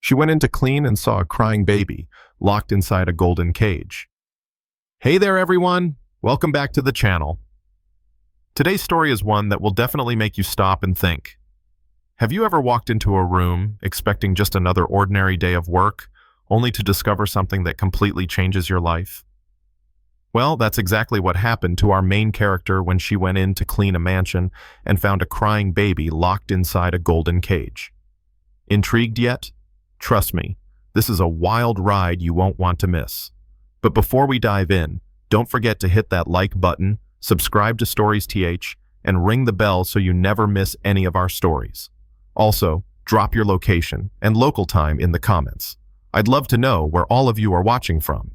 She went in to clean and saw a crying baby locked inside a golden cage. Hey there, everyone! Welcome back to the channel. Today's story is one that will definitely make you stop and think. Have you ever walked into a room expecting just another ordinary day of work, only to discover something that completely changes your life? Well, that's exactly what happened to our main character when she went in to clean a mansion and found a crying baby locked inside a golden cage. Intrigued yet? Trust me, this is a wild ride you won't want to miss. But before we dive in, don't forget to hit that like button, subscribe to Stories TH, and ring the bell so you never miss any of our stories. Also, drop your location and local time in the comments. I'd love to know where all of you are watching from.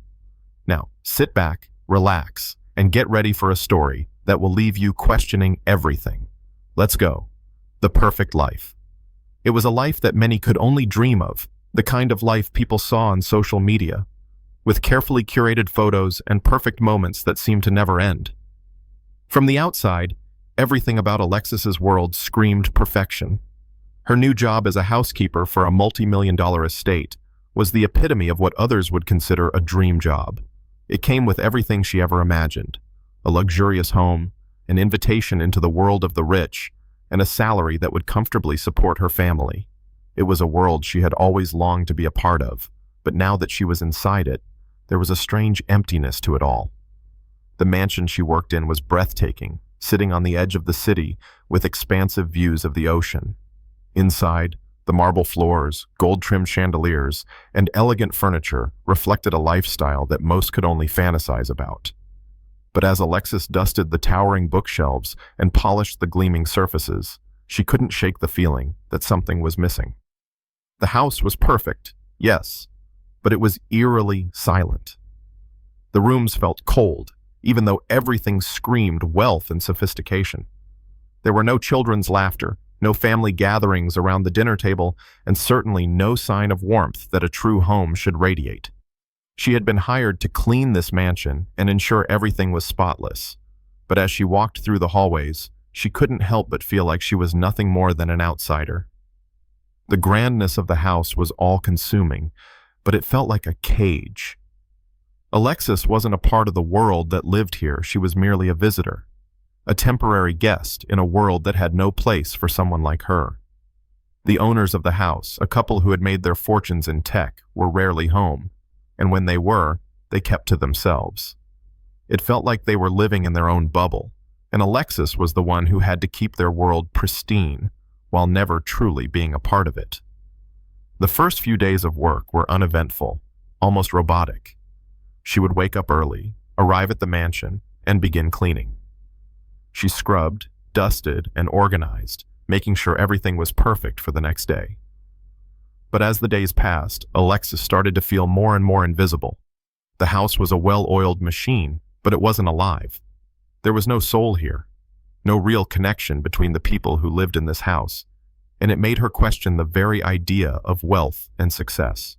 Now, sit back, relax, and get ready for a story that will leave you questioning everything. Let's go. The perfect life. It was a life that many could only dream of, the kind of life people saw on social media, with carefully curated photos and perfect moments that seemed to never end. From the outside, everything about Alexis's world screamed perfection. Her new job as a housekeeper for a multi-million-dollar estate was the epitome of what others would consider a dream job. It came with everything she ever imagined: a luxurious home, an invitation into the world of the rich, and a salary that would comfortably support her family. It was a world she had always longed to be a part of, but now that she was inside it, there was a strange emptiness to it all. The mansion she worked in was breathtaking, sitting on the edge of the city with expansive views of the ocean. Inside, the marble floors, gold-trimmed chandeliers, and elegant furniture reflected a lifestyle that most could only fantasize about. But as Alexis dusted the towering bookshelves and polished the gleaming surfaces, she couldn't shake the feeling that something was missing. The house was perfect, yes, but it was eerily silent. The rooms felt cold, even though everything screamed wealth and sophistication. There were no children's laughter, no family gatherings around the dinner table, and certainly no sign of warmth that a true home should radiate. She had been hired to clean this mansion and ensure everything was spotless, but as she walked through the hallways, she couldn't help but feel like she was nothing more than an outsider. The grandness of the house was all-consuming, but it felt like a cage. Alexis wasn't a part of the world that lived here. She was merely a visitor, a temporary guest in a world that had no place for someone like her. The owners of the house, a couple who had made their fortunes in tech, were rarely home, and when they were, they kept to themselves. It felt like they were living in their own bubble, and Alexis was the one who had to keep their world pristine while never truly being a part of it. The first few days of work were uneventful, almost robotic. She would wake up early, arrive at the mansion, and begin cleaning. She scrubbed, dusted, and organized, making sure everything was perfect for the next day. But as the days passed, Alexis started to feel more and more invisible. The house was a well-oiled machine, but it wasn't alive. There was no soul here, no real connection between the people who lived in this house, and it made her question the very idea of wealth and success.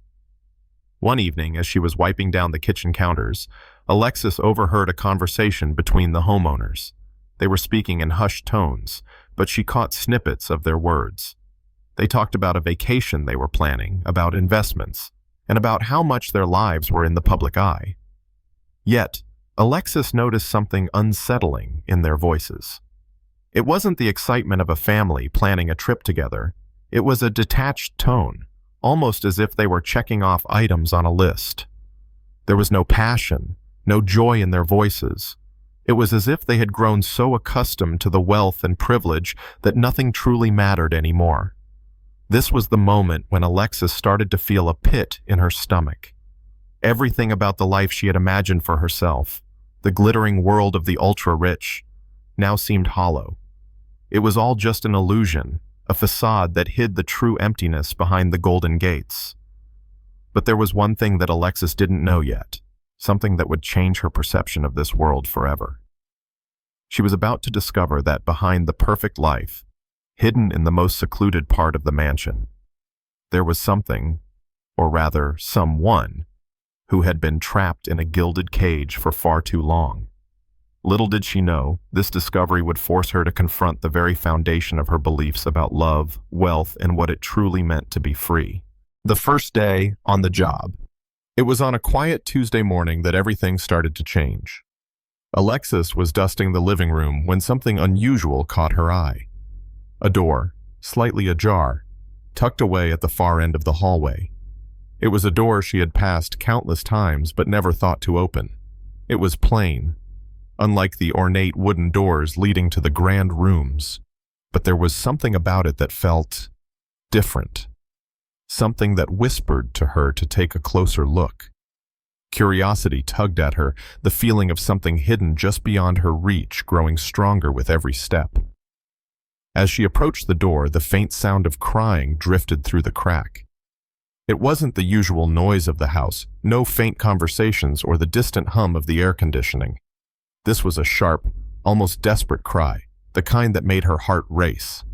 One evening, as she was wiping down the kitchen counters, Alexis overheard a conversation between the homeowners. They were speaking in hushed tones, but she caught snippets of their words. They talked about a vacation they were planning, about investments, and about how much their lives were in the public eye. Yet, Alexis noticed something unsettling in their voices. It wasn't the excitement of a family planning a trip together. It was a detached tone, almost as if they were checking off items on a list. There was no passion, no joy in their voices. It was as if they had grown so accustomed to the wealth and privilege that nothing truly mattered anymore. This was the moment when Alexis started to feel a pit in her stomach. Everything about the life she had imagined for herself, the glittering world of the ultra-rich, now seemed hollow. It was all just an illusion, a facade that hid the true emptiness behind the golden gates. But there was one thing that Alexis didn't know yet, something that would change her perception of this world forever. She was about to discover that behind the perfect life, hidden in the most secluded part of the mansion, there was something, or rather someone, who had been trapped in a gilded cage for far too long. Little did she know, this discovery would force her to confront the very foundation of her beliefs about love, wealth, and what it truly meant to be free. The first day on the job. It was on a quiet Tuesday morning that everything started to change. Alexis was dusting the living room when something unusual caught her eye. A door, slightly ajar, tucked away at the far end of the hallway. It was a door she had passed countless times but never thought to open. It was plain, unlike the ornate wooden doors leading to the grand rooms, but there was something about it that felt different. Something that whispered to her to take a closer look. Curiosity tugged at her, the feeling of something hidden just beyond her reach growing stronger with every step. As she approached the door, the faint sound of crying drifted through the crack. It wasn't the usual noise of the house, no faint conversations or the distant hum of the air conditioning. This was a sharp, almost desperate cry, the kind that made her heart race.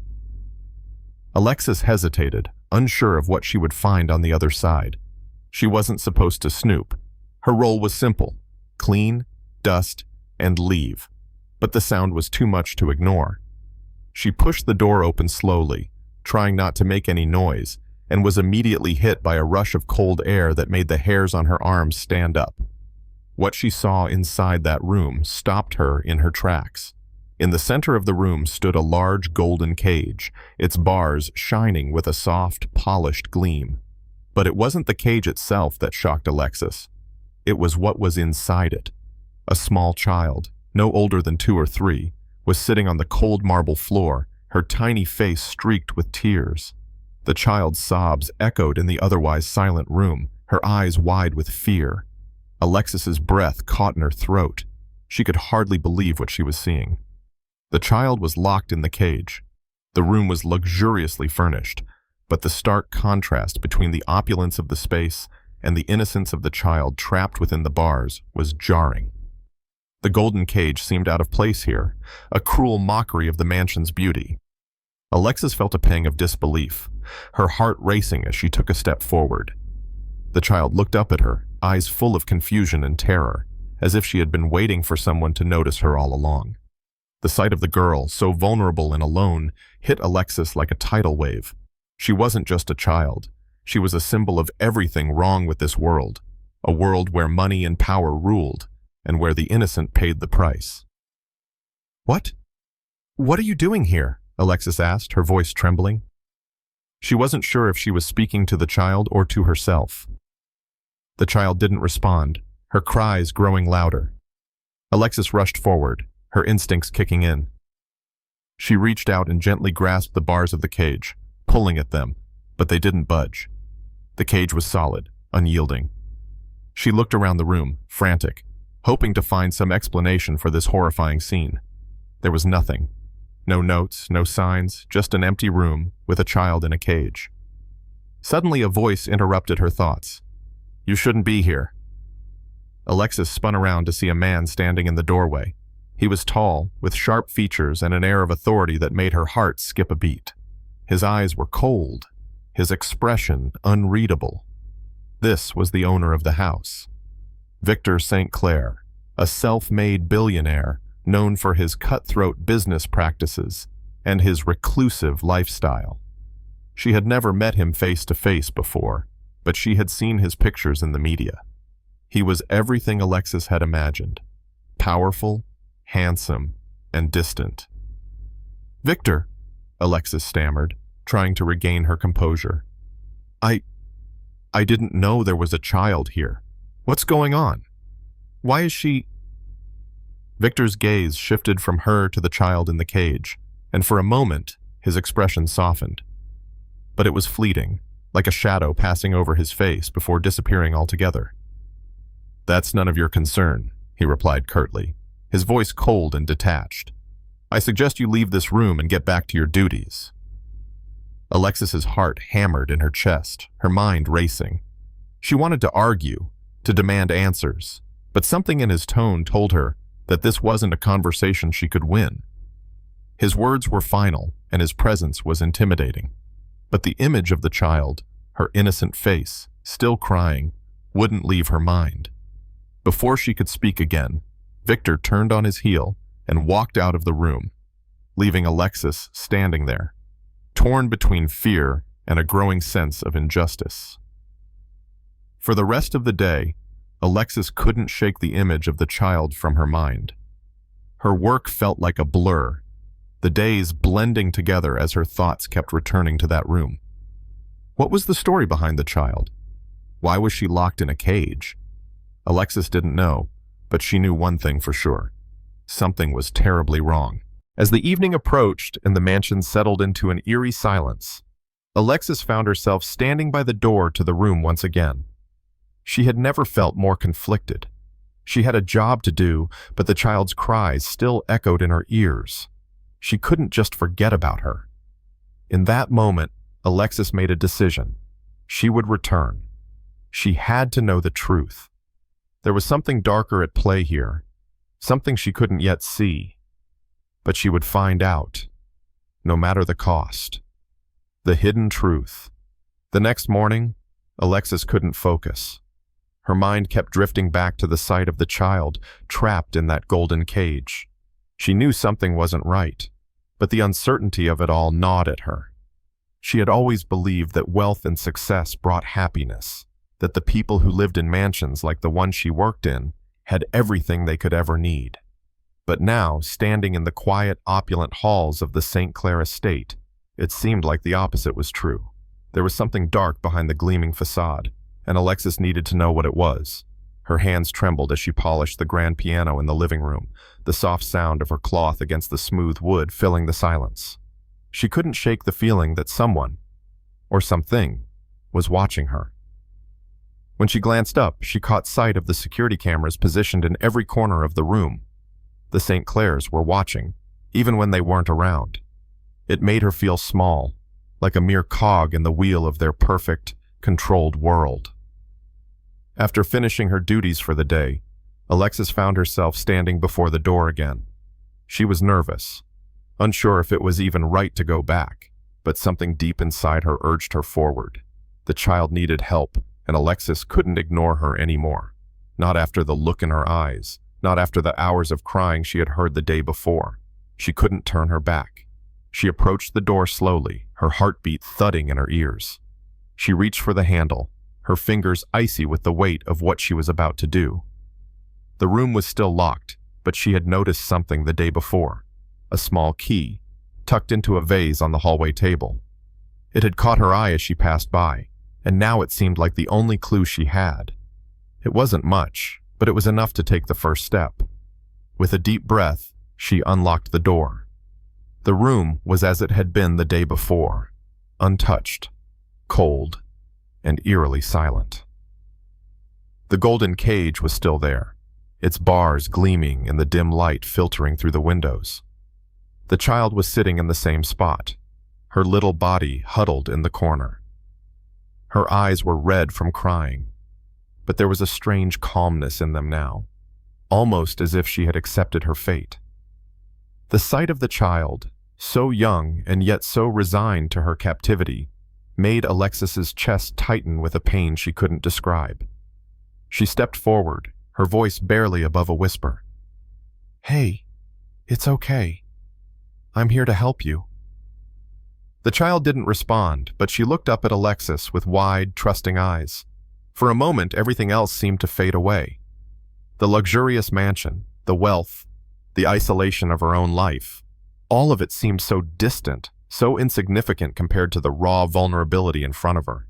Alexis hesitated, unsure of what she would find on the other side. She wasn't supposed to snoop. Her role was simple: clean, dust, and leave. But the sound was too much to ignore. She pushed the door open slowly, trying not to make any noise, and was immediately hit by a rush of cold air that made the hairs on her arms stand up. What she saw inside that room stopped her in her tracks. In the center of the room stood a large golden cage, its bars shining with a soft, polished gleam. But it wasn't the cage itself that shocked Alexis. It was what was inside it. A small child, no older than 2 or 3, was sitting on the cold marble floor, her tiny face streaked with tears. The child's sobs echoed in the otherwise silent room, her eyes wide with fear. Alexis's breath caught in her throat. She could hardly believe what she was seeing. The child was locked in the cage. The room was luxuriously furnished, but the stark contrast between the opulence of the space and the innocence of the child trapped within the bars was jarring. The golden cage seemed out of place here, a cruel mockery of the mansion's beauty. Alexis felt a pang of disbelief, her heart racing as she took a step forward. The child looked up at her, eyes full of confusion and terror, as if she had been waiting for someone to notice her all along. The sight of the girl, so vulnerable and alone, hit Alexis like a tidal wave. She wasn't just a child. She was a symbol of everything wrong with this world, a world where money and power ruled, and where the innocent paid the price. "What? What are you doing here?" Alexis asked, her voice trembling. She wasn't sure if she was speaking to the child or to herself. The child didn't respond, her cries growing louder. Alexis rushed forward, her instincts kicking in. She reached out and gently grasped the bars of the cage, pulling at them, but they didn't budge. The cage was solid, unyielding. She looked around the room, frantic, hoping to find some explanation for this horrifying scene. There was nothing. No notes, no signs, just an empty room with a child in a cage. Suddenly a voice interrupted her thoughts. "You shouldn't be here." Alexis spun around to see a man standing in the doorway. He was tall, with sharp features and an air of authority that made her heart skip a beat. His eyes were cold, his expression unreadable. This was the owner of the house. Victor St. Clair, a self-made billionaire known for his cutthroat business practices and his reclusive lifestyle. She had never met him face to face before, but she had seen his pictures in the media. He was everything Alexis had imagined: powerful, handsome, and distant. "Victor," Alexis stammered, trying to regain her composure. I didn't know there was a child here. What's going on? Why is she—" Victor's gaze shifted from her to the child in the cage, and for a moment, his expression softened. But it was fleeting, like a shadow passing over his face before disappearing altogether. "That's none of your concern," he replied curtly, his voice cold and detached. "I suggest you leave this room and get back to your duties." Alexis's heart hammered in her chest, her mind racing. She wanted to argue, to demand answers, but something in his tone told her that this wasn't a conversation she could win. His words were final, and his presence was intimidating. But the image of the child, her innocent face, still crying, wouldn't leave her mind. Before she could speak again, Victor turned on his heel and walked out of the room, leaving Alexis standing there, torn between fear and a growing sense of injustice. For the rest of the day, Alexis couldn't shake the image of the child from her mind. Her work felt like a blur, the days blending together as her thoughts kept returning to that room. What was the story behind the child? Why was she locked in a cage? Alexis didn't know, but she knew one thing for sure. Something was terribly wrong. As the evening approached and the mansion settled into an eerie silence, Alexis found herself standing by the door to the room once again. She had never felt more conflicted. She had a job to do, but the child's cries still echoed in her ears. She couldn't just forget about her. In that moment, Alexis made a decision. She would return. She had to know the truth. There was something darker at play here, something she couldn't yet see. But she would find out, no matter the cost. The hidden truth. The next morning, Alexis couldn't focus. Her mind kept drifting back to the sight of the child, trapped in that golden cage. She knew something wasn't right, but the uncertainty of it all gnawed at her. She had always believed that wealth and success brought happiness, that the people who lived in mansions like the one she worked in had everything they could ever need. But now, standing in the quiet, opulent halls of the St. Clair estate, it seemed like the opposite was true. There was something dark behind the gleaming facade, and Alexis needed to know what it was. Her hands trembled as she polished the grand piano in the living room, the soft sound of her cloth against the smooth wood filling the silence. She couldn't shake the feeling that someone, or something, was watching her. When she glanced up, she caught sight of the security cameras positioned in every corner of the room. The St. Clairs were watching, even when they weren't around. It made her feel small, like a mere cog in the wheel of their perfect, controlled world. After finishing her duties for the day, Alexis found herself standing before the door again. She was nervous, unsure if it was even right to go back, but something deep inside her urged her forward. The child needed help, and Alexis couldn't ignore her anymore. Not after the look in her eyes, not after the hours of crying she had heard the day before. She couldn't turn her back. She approached the door slowly, her heartbeat thudding in her ears. She reached for the handle, her fingers icy with the weight of what she was about to do. The room was still locked, but she had noticed something the day before, a small key, tucked into a vase on the hallway table. It had caught her eye as she passed by, and now it seemed like the only clue she had. It wasn't much, but it was enough to take the first step. With a deep breath, she unlocked the door. The room was as it had been the day before, untouched, cold, and eerily silent. The golden cage was still there, its bars gleaming in the dim light filtering through the windows. The child was sitting in the same spot, her little body huddled in the corner. Her eyes were red from crying, but there was a strange calmness in them now, almost as if she had accepted her fate. The sight of the child, so young and yet so resigned to her captivity, made Alexis's chest tighten with a pain she couldn't describe. She stepped forward, her voice barely above a whisper. "Hey, it's okay. I'm here to help you." The child didn't respond, but she looked up at Alexis with wide, trusting eyes. For a moment, everything else seemed to fade away. The luxurious mansion, the wealth, the isolation of her own life, all of it seemed so distant, so insignificant compared to the raw vulnerability in front of her.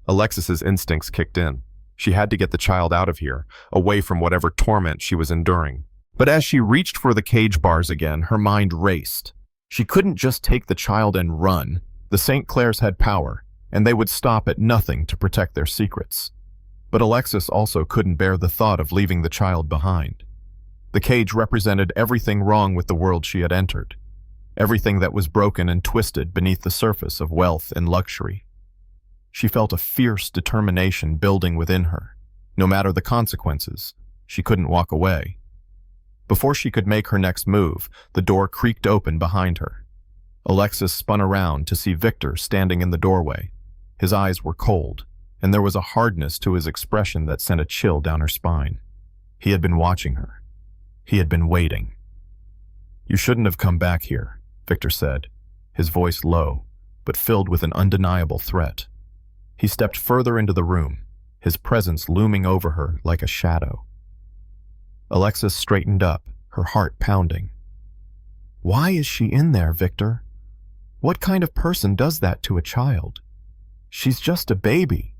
Alexis's instincts kicked in. She had to get the child out of here, away from whatever torment she was enduring. But as she reached for the cage bars again, her mind raced. She couldn't just take the child and run. The St. Clairs had power, and they would stop at nothing to protect their secrets. But Alexis also couldn't bear the thought of leaving the child behind. The cage represented everything wrong with the world she had entered, everything that was broken and twisted beneath the surface of wealth and luxury. She felt a fierce determination building within her. No matter the consequences, she couldn't walk away. Before she could make her next move, the door creaked open behind her. Alexis spun around to see Victor standing in the doorway. His eyes were cold, and there was a hardness to his expression that sent a chill down her spine. He had been watching her. He had been waiting. "You shouldn't have come back here," Victor said, his voice low, but filled with an undeniable threat. He stepped further into the room, his presence looming over her like a shadow. Alexis straightened up, her heart pounding. Why is she in there, Victor? What kind of person does that to a child? She's just a baby.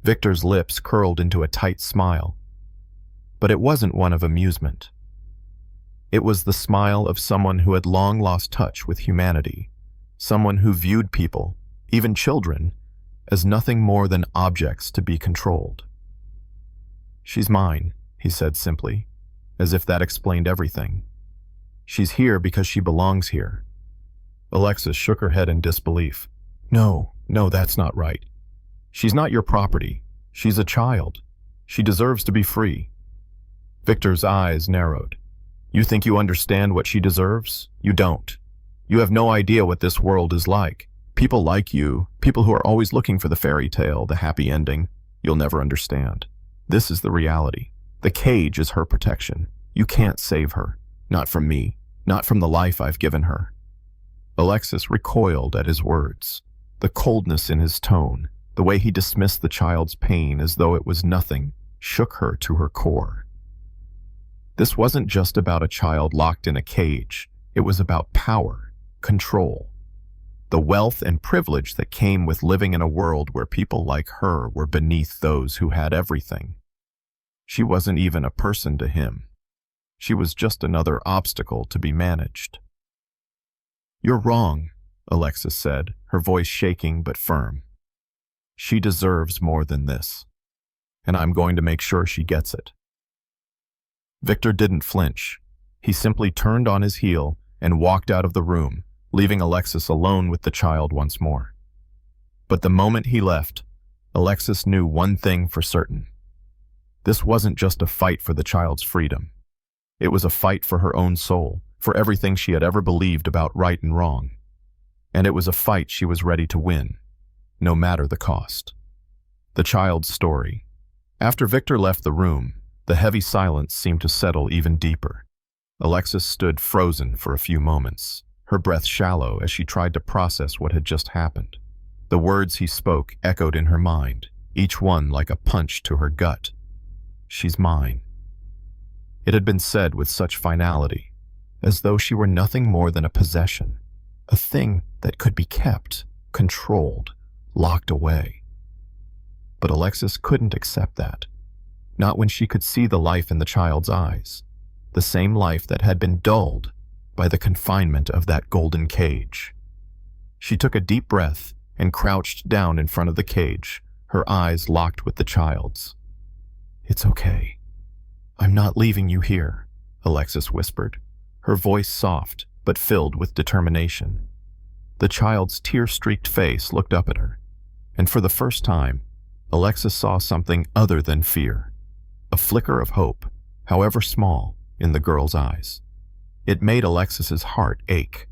Victor's lips curled into a tight smile. But it wasn't one of amusement. It was the smile of someone who had long lost touch with humanity, someone who viewed people, even children, as nothing more than objects to be controlled. She's mine, he said simply, as if that explained everything. She's here because she belongs here. Alexis shook her head in disbelief. No, that's not right. She's not your property. She's a child. She deserves to be free. Victor's eyes narrowed. You think you understand what she deserves? You don't. You have no idea what this world is like. People like you, people who are always looking for the fairy tale, the happy ending, you'll never understand. This is the reality. The cage is her protection. You can't save her. Not from me. Not from the life I've given her. Alexis recoiled at his words. The coldness in his tone, the way he dismissed the child's pain as though it was nothing, shook her to her core. This wasn't just about a child locked in a cage. It was about power, control, the wealth and privilege that came with living in a world where people like her were beneath those who had everything. She wasn't even a person to him. She was just another obstacle to be managed. You're wrong, Alexis said, her voice shaking but firm. She deserves more than this, and I'm going to make sure she gets it. Victor didn't flinch. He simply turned on his heel and walked out of the room, leaving Alexis alone with the child once more. But the moment he left, Alexis knew one thing for certain. This wasn't just a fight for the child's freedom. It was a fight for her own soul, for everything she had ever believed about right and wrong. And it was a fight she was ready to win, no matter the cost. The child's story. After Victor left the room, the heavy silence seemed to settle even deeper. Alexis stood frozen for a few moments, her breath shallow as she tried to process what had just happened. The words he spoke echoed in her mind, each one like a punch to her gut. She's mine. It had been said with such finality, as though she were nothing more than a possession, a thing that could be kept, controlled, locked away. But Alexis couldn't accept that. Not when she could see the life in the child's eyes, the same life that had been dulled by the confinement of that golden cage. She took a deep breath and crouched down in front of the cage, her eyes locked with the child's. It's okay. I'm not leaving you here, Alexis whispered, her voice soft but filled with determination. The child's tear-streaked face looked up at her, and for the first time, Alexis saw something other than fear. A flicker of hope, however small, in the girl's eyes. It made Alexis's heart ache.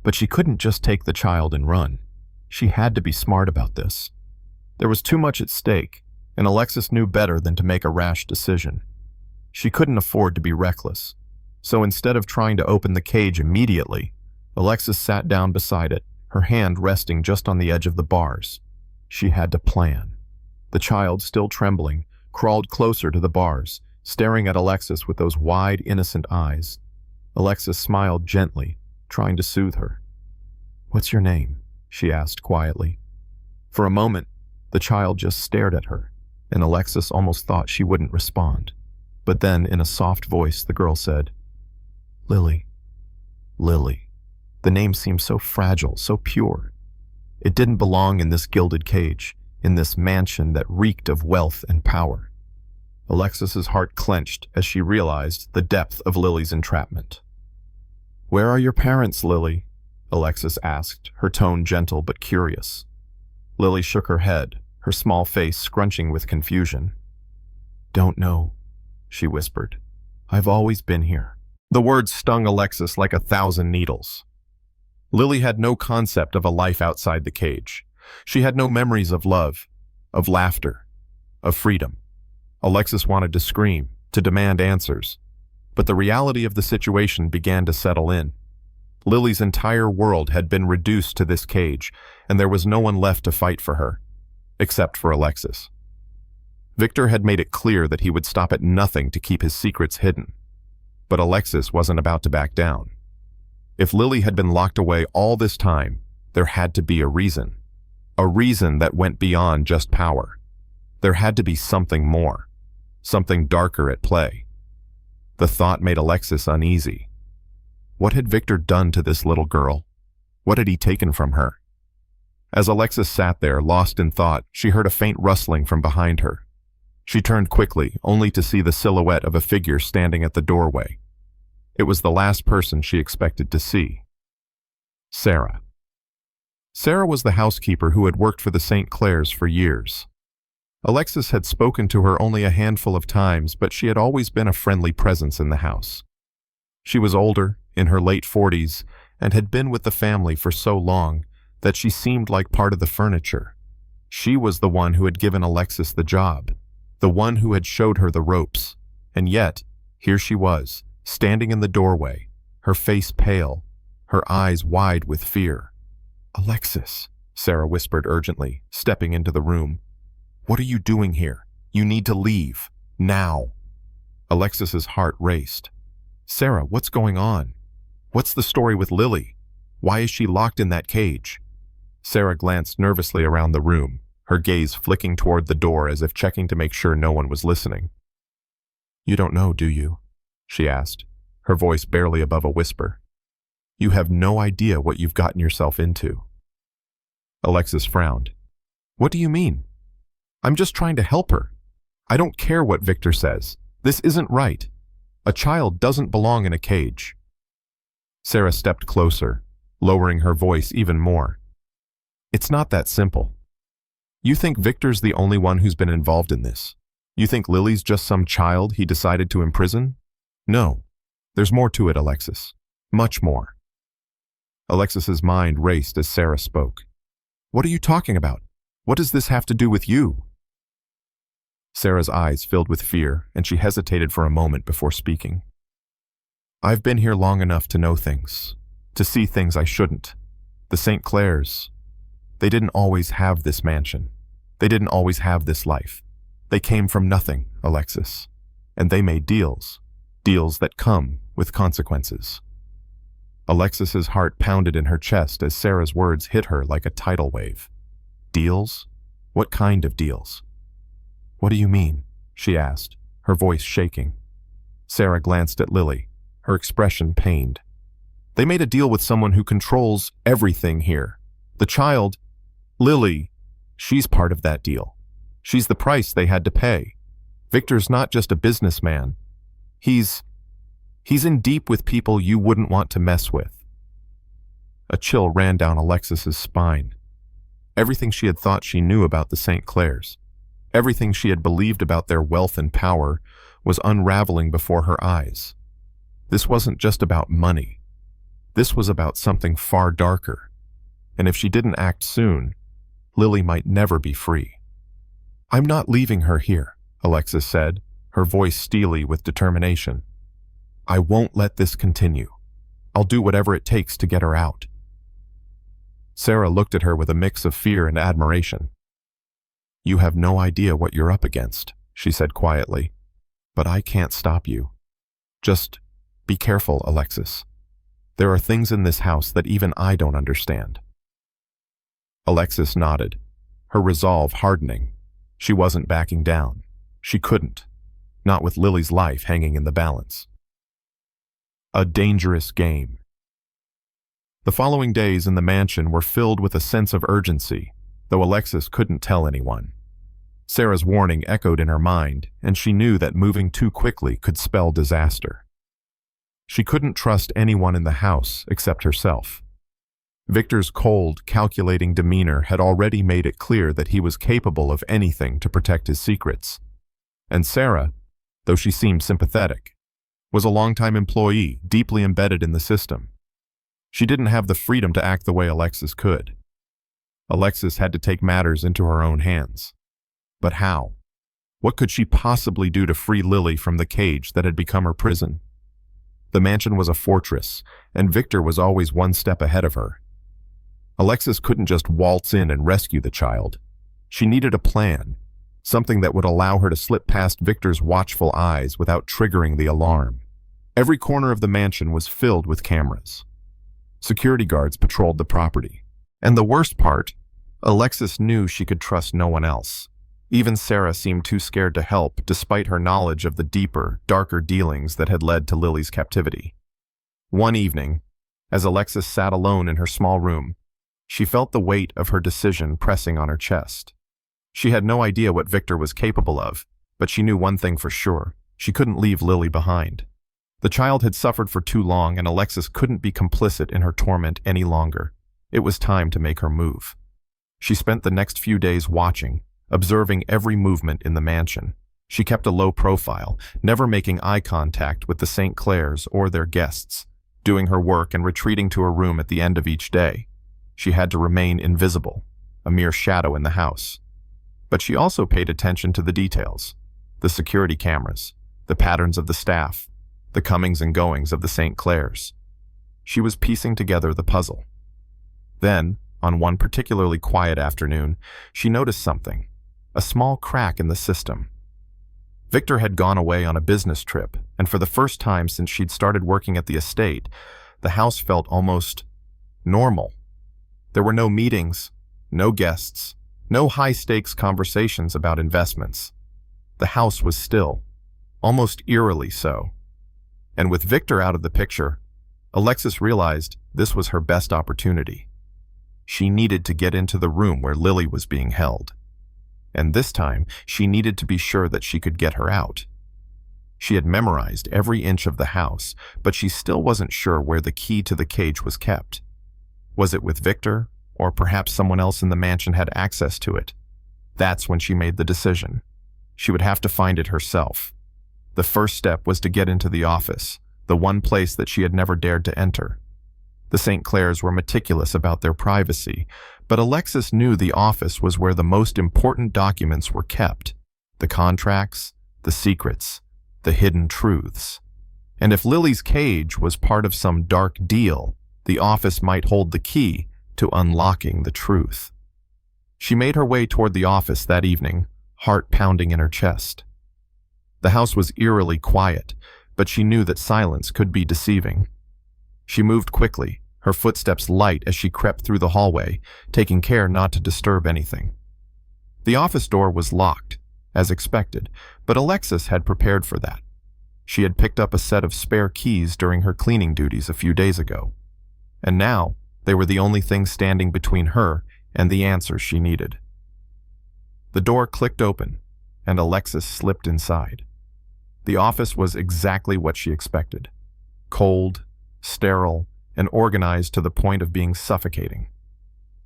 But she couldn't just take the child and run. She had to be smart about this. There was too much at stake, and Alexis knew better than to make a rash decision. She couldn't afford to be reckless. So instead of trying to open the cage immediately, Alexis sat down beside it, her hand resting just on the edge of the bars. She had to plan. The child, still trembling, crawled closer to the bars, staring at Alexis with those wide, innocent eyes. Alexis smiled gently, trying to soothe her. What's your name? She asked quietly. For a moment, the child just stared at her, and Alexis almost thought she wouldn't respond. But then, in a soft voice, the girl said, Lily. Lily. The name seemed so fragile, so pure. It didn't belong in this gilded cage, in this mansion that reeked of wealth and power. Alexis's heart clenched as she realized the depth of Lily's entrapment. Where are your parents, Lily? Alexis asked, her tone gentle but curious. Lily shook her head, her small face scrunching with confusion. Don't know, she whispered. I've always been here. The words stung Alexis like 1,000 needles. Lily had no concept of a life outside the cage. She had no memories of love, of laughter, of freedom. Alexis wanted to scream, to demand answers. But the reality of the situation began to settle in. Lily's entire world had been reduced to this cage, and there was no one left to fight for her, except for Alexis. Victor had made it clear that he would stop at nothing to keep his secrets hidden. But Alexis wasn't about to back down. If Lily had been locked away all this time, there had to be a reason. A reason that went beyond just power. There had to be something more. Something darker at play. The thought made Alexis uneasy. What had Victor done to this little girl? What had he taken from her? As Alexis sat there, lost in thought, she heard a faint rustling from behind her. She turned quickly, only to see the silhouette of a figure standing at the doorway. It was the last person she expected to see. Sarah. Sarah was the housekeeper who had worked for the St. Clairs for years. Alexis had spoken to her only a handful of times, but she had always been a friendly presence in the house. She was older, in her late 40s, and had been with the family for so long that she seemed like part of the furniture. She was the one who had given Alexis the job, the one who had showed her the ropes, and yet, here she was, standing in the doorway, her face pale, her eyes wide with fear. "Alexis," Sarah whispered urgently, stepping into the room. "What are you doing here? You need to leave. Now." Alexis's heart raced. "Sarah, what's going on? What's the story with Lily? Why is she locked in that cage?" Sarah glanced nervously around the room, her gaze flicking toward the door as if checking to make sure no one was listening. "You don't know, do you?" she asked, her voice barely above a whisper. "You have no idea what you've gotten yourself into." Alexis frowned. "What do you mean? I'm just trying to help her. I don't care what Victor says. This isn't right. A child doesn't belong in a cage." Sarah stepped closer, lowering her voice even more. "It's not that simple. You think Victor's the only one who's been involved in this? You think Lily's just some child he decided to imprison? No. There's more to it, Alexis. Much more." Alexis's mind raced as Sarah spoke. "What are you talking about? What does this have to do with you?" Sarah's eyes filled with fear, and she hesitated for a moment before speaking. "I've been here long enough to know things, to see things I shouldn't. The St. Clairs, they didn't always have this mansion. They didn't always have this life. They came from nothing, Alexis. And they made deals. Deals that come with consequences." Alexis's heart pounded in her chest as Sarah's words hit her like a tidal wave. "Deals? What kind of deals?" "What do you mean?" she asked, her voice shaking. Sarah glanced at Lily, her expression pained. "They made a deal with someone who controls everything here. The child, Lily, she's part of that deal. She's the price they had to pay. Victor's not just a businessman. He's in deep with people you wouldn't want to mess with." A chill ran down Alexis's spine. Everything she had thought she knew about the St. Clairs, everything she had believed about their wealth and power, was unraveling before her eyes. This wasn't just about money. This was about something far darker. And if she didn't act soon, Lily might never be free. "I'm not leaving her here," Alexis said, her voice steely with determination. "I won't let this continue. I'll do whatever it takes to get her out." Sarah looked at her with a mix of fear and admiration. "You have no idea what you're up against," she said quietly. "But I can't stop you. Just be careful, Alexis. There are things in this house that even I don't understand." Alexis nodded, her resolve hardening. She wasn't backing down. She couldn't. Not with Lily's life hanging in the balance. A dangerous game. The following days in the mansion were filled with a sense of urgency, though Alexis couldn't tell anyone. Sarah's warning echoed in her mind, and she knew that moving too quickly could spell disaster. She couldn't trust anyone in the house except herself. Victor's cold, calculating demeanor had already made it clear that he was capable of anything to protect his secrets. And Sarah, though she seemed sympathetic, was a longtime employee, deeply embedded in the system. She didn't have the freedom to act the way Alexis could. Alexis had to take matters into her own hands. But how? What could she possibly do to free Lily from the cage that had become her prison? The mansion was a fortress, and Victor was always one step ahead of her. Alexis couldn't just waltz in and rescue the child. She needed a plan, something that would allow her to slip past Victor's watchful eyes without triggering the alarm. Every corner of the mansion was filled with cameras. Security guards patrolled the property. And the worst part, Alexis knew she could trust no one else. Even Sarah seemed too scared to help, despite her knowledge of the deeper, darker dealings that had led to Lily's captivity. One evening, as Alexis sat alone in her small room, she felt the weight of her decision pressing on her chest. She had no idea what Victor was capable of, but she knew one thing for sure: she couldn't leave Lily behind. The child had suffered for too long, and Alexis couldn't be complicit in her torment any longer. It was time to make her move. She spent the next few days watching, observing every movement in the mansion. She kept a low profile, never making eye contact with the St. Clairs or their guests, doing her work and retreating to her room at the end of each day. She had to remain invisible, a mere shadow in the house. But she also paid attention to the details: the security cameras, the patterns of the staff, the comings and goings of the St. Clairs. She was piecing together the puzzle. Then, on one particularly quiet afternoon, she noticed something: a small crack in the system. Victor had gone away on a business trip, and for the first time since she'd started working at the estate, the house felt almost normal. There were no meetings, no guests, no high-stakes conversations about investments. The house was still, almost eerily so. And with Victor out of the picture, Alexis realized this was her best opportunity. She needed to get into the room where Lily was being held. And this time, she needed to be sure that she could get her out. She had memorized every inch of the house, but she still wasn't sure where the key to the cage was kept. Was it with Victor, or perhaps someone else in the mansion had access to it? That's when she made the decision. She would have to find it herself. The first step was to get into the office, the one place that she had never dared to enter. The St. Clairs were meticulous about their privacy, but Alexis knew the office was where the most important documents were kept: the contracts, the secrets, the hidden truths. And if Lily's cage was part of some dark deal, the office might hold the key to unlocking the truth. She made her way toward the office that evening, heart pounding in her chest. The house was eerily quiet, but she knew that silence could be deceiving. She moved quickly, her footsteps light as she crept through the hallway, taking care not to disturb anything. The office door was locked, as expected, but Alexis had prepared for that. She had picked up a set of spare keys during her cleaning duties a few days ago, and now they were the only thing standing between her and the answers she needed. The door clicked open, and Alexis slipped inside. The office was exactly what she expected: cold, sterile, and organized to the point of being suffocating.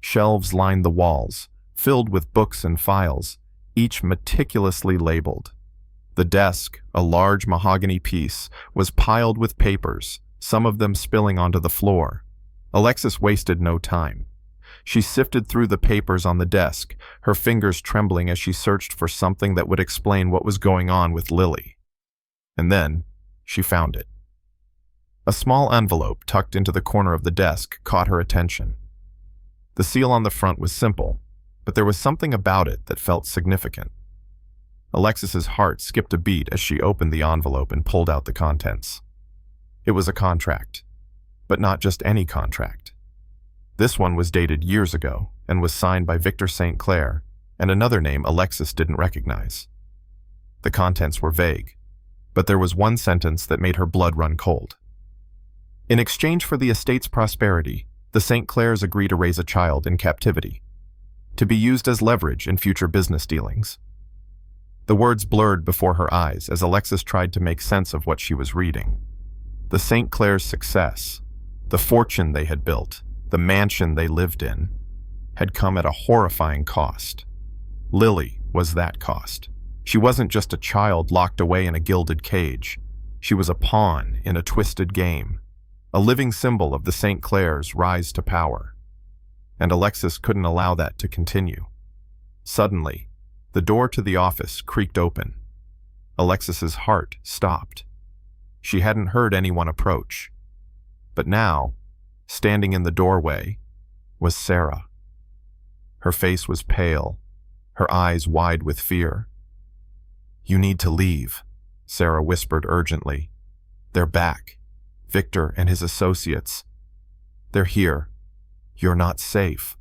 Shelves lined the walls, filled with books and files, each meticulously labeled. The desk, a large mahogany piece, was piled with papers, some of them spilling onto the floor. Alexis wasted no time. She sifted through the papers on the desk, her fingers trembling as she searched for something that would explain what was going on with Lily. And then, she found it. A small envelope tucked into the corner of the desk caught her attention. The seal on the front was simple, but there was something about it that felt significant. Alexis's heart skipped a beat as she opened the envelope and pulled out the contents. It was a contract, but not just any contract. This one was dated years ago and was signed by Victor St. Clair and another name Alexis didn't recognize. The contents were vague, but there was one sentence that made her blood run cold. In exchange for the estate's prosperity, the St. Clairs agree to raise a child in captivity, to be used as leverage in future business dealings. The words blurred before her eyes as Alexis tried to make sense of what she was reading. The St. Clairs' success, the fortune they had built, the mansion they lived in, had come at a horrifying cost. Lily was that cost. She wasn't just a child locked away in a gilded cage. She was a pawn in a twisted game, a living symbol of the St. Clairs' rise to power. And Alexis couldn't allow that to continue. Suddenly, the door to the office creaked open. Alexis's heart stopped. She hadn't heard anyone approach. But now, standing in the doorway, was Sarah. Her face was pale, her eyes wide with fear, You need to leave, Sarah whispered urgently. They're back. Victor and his associates. They're here. You're not safe.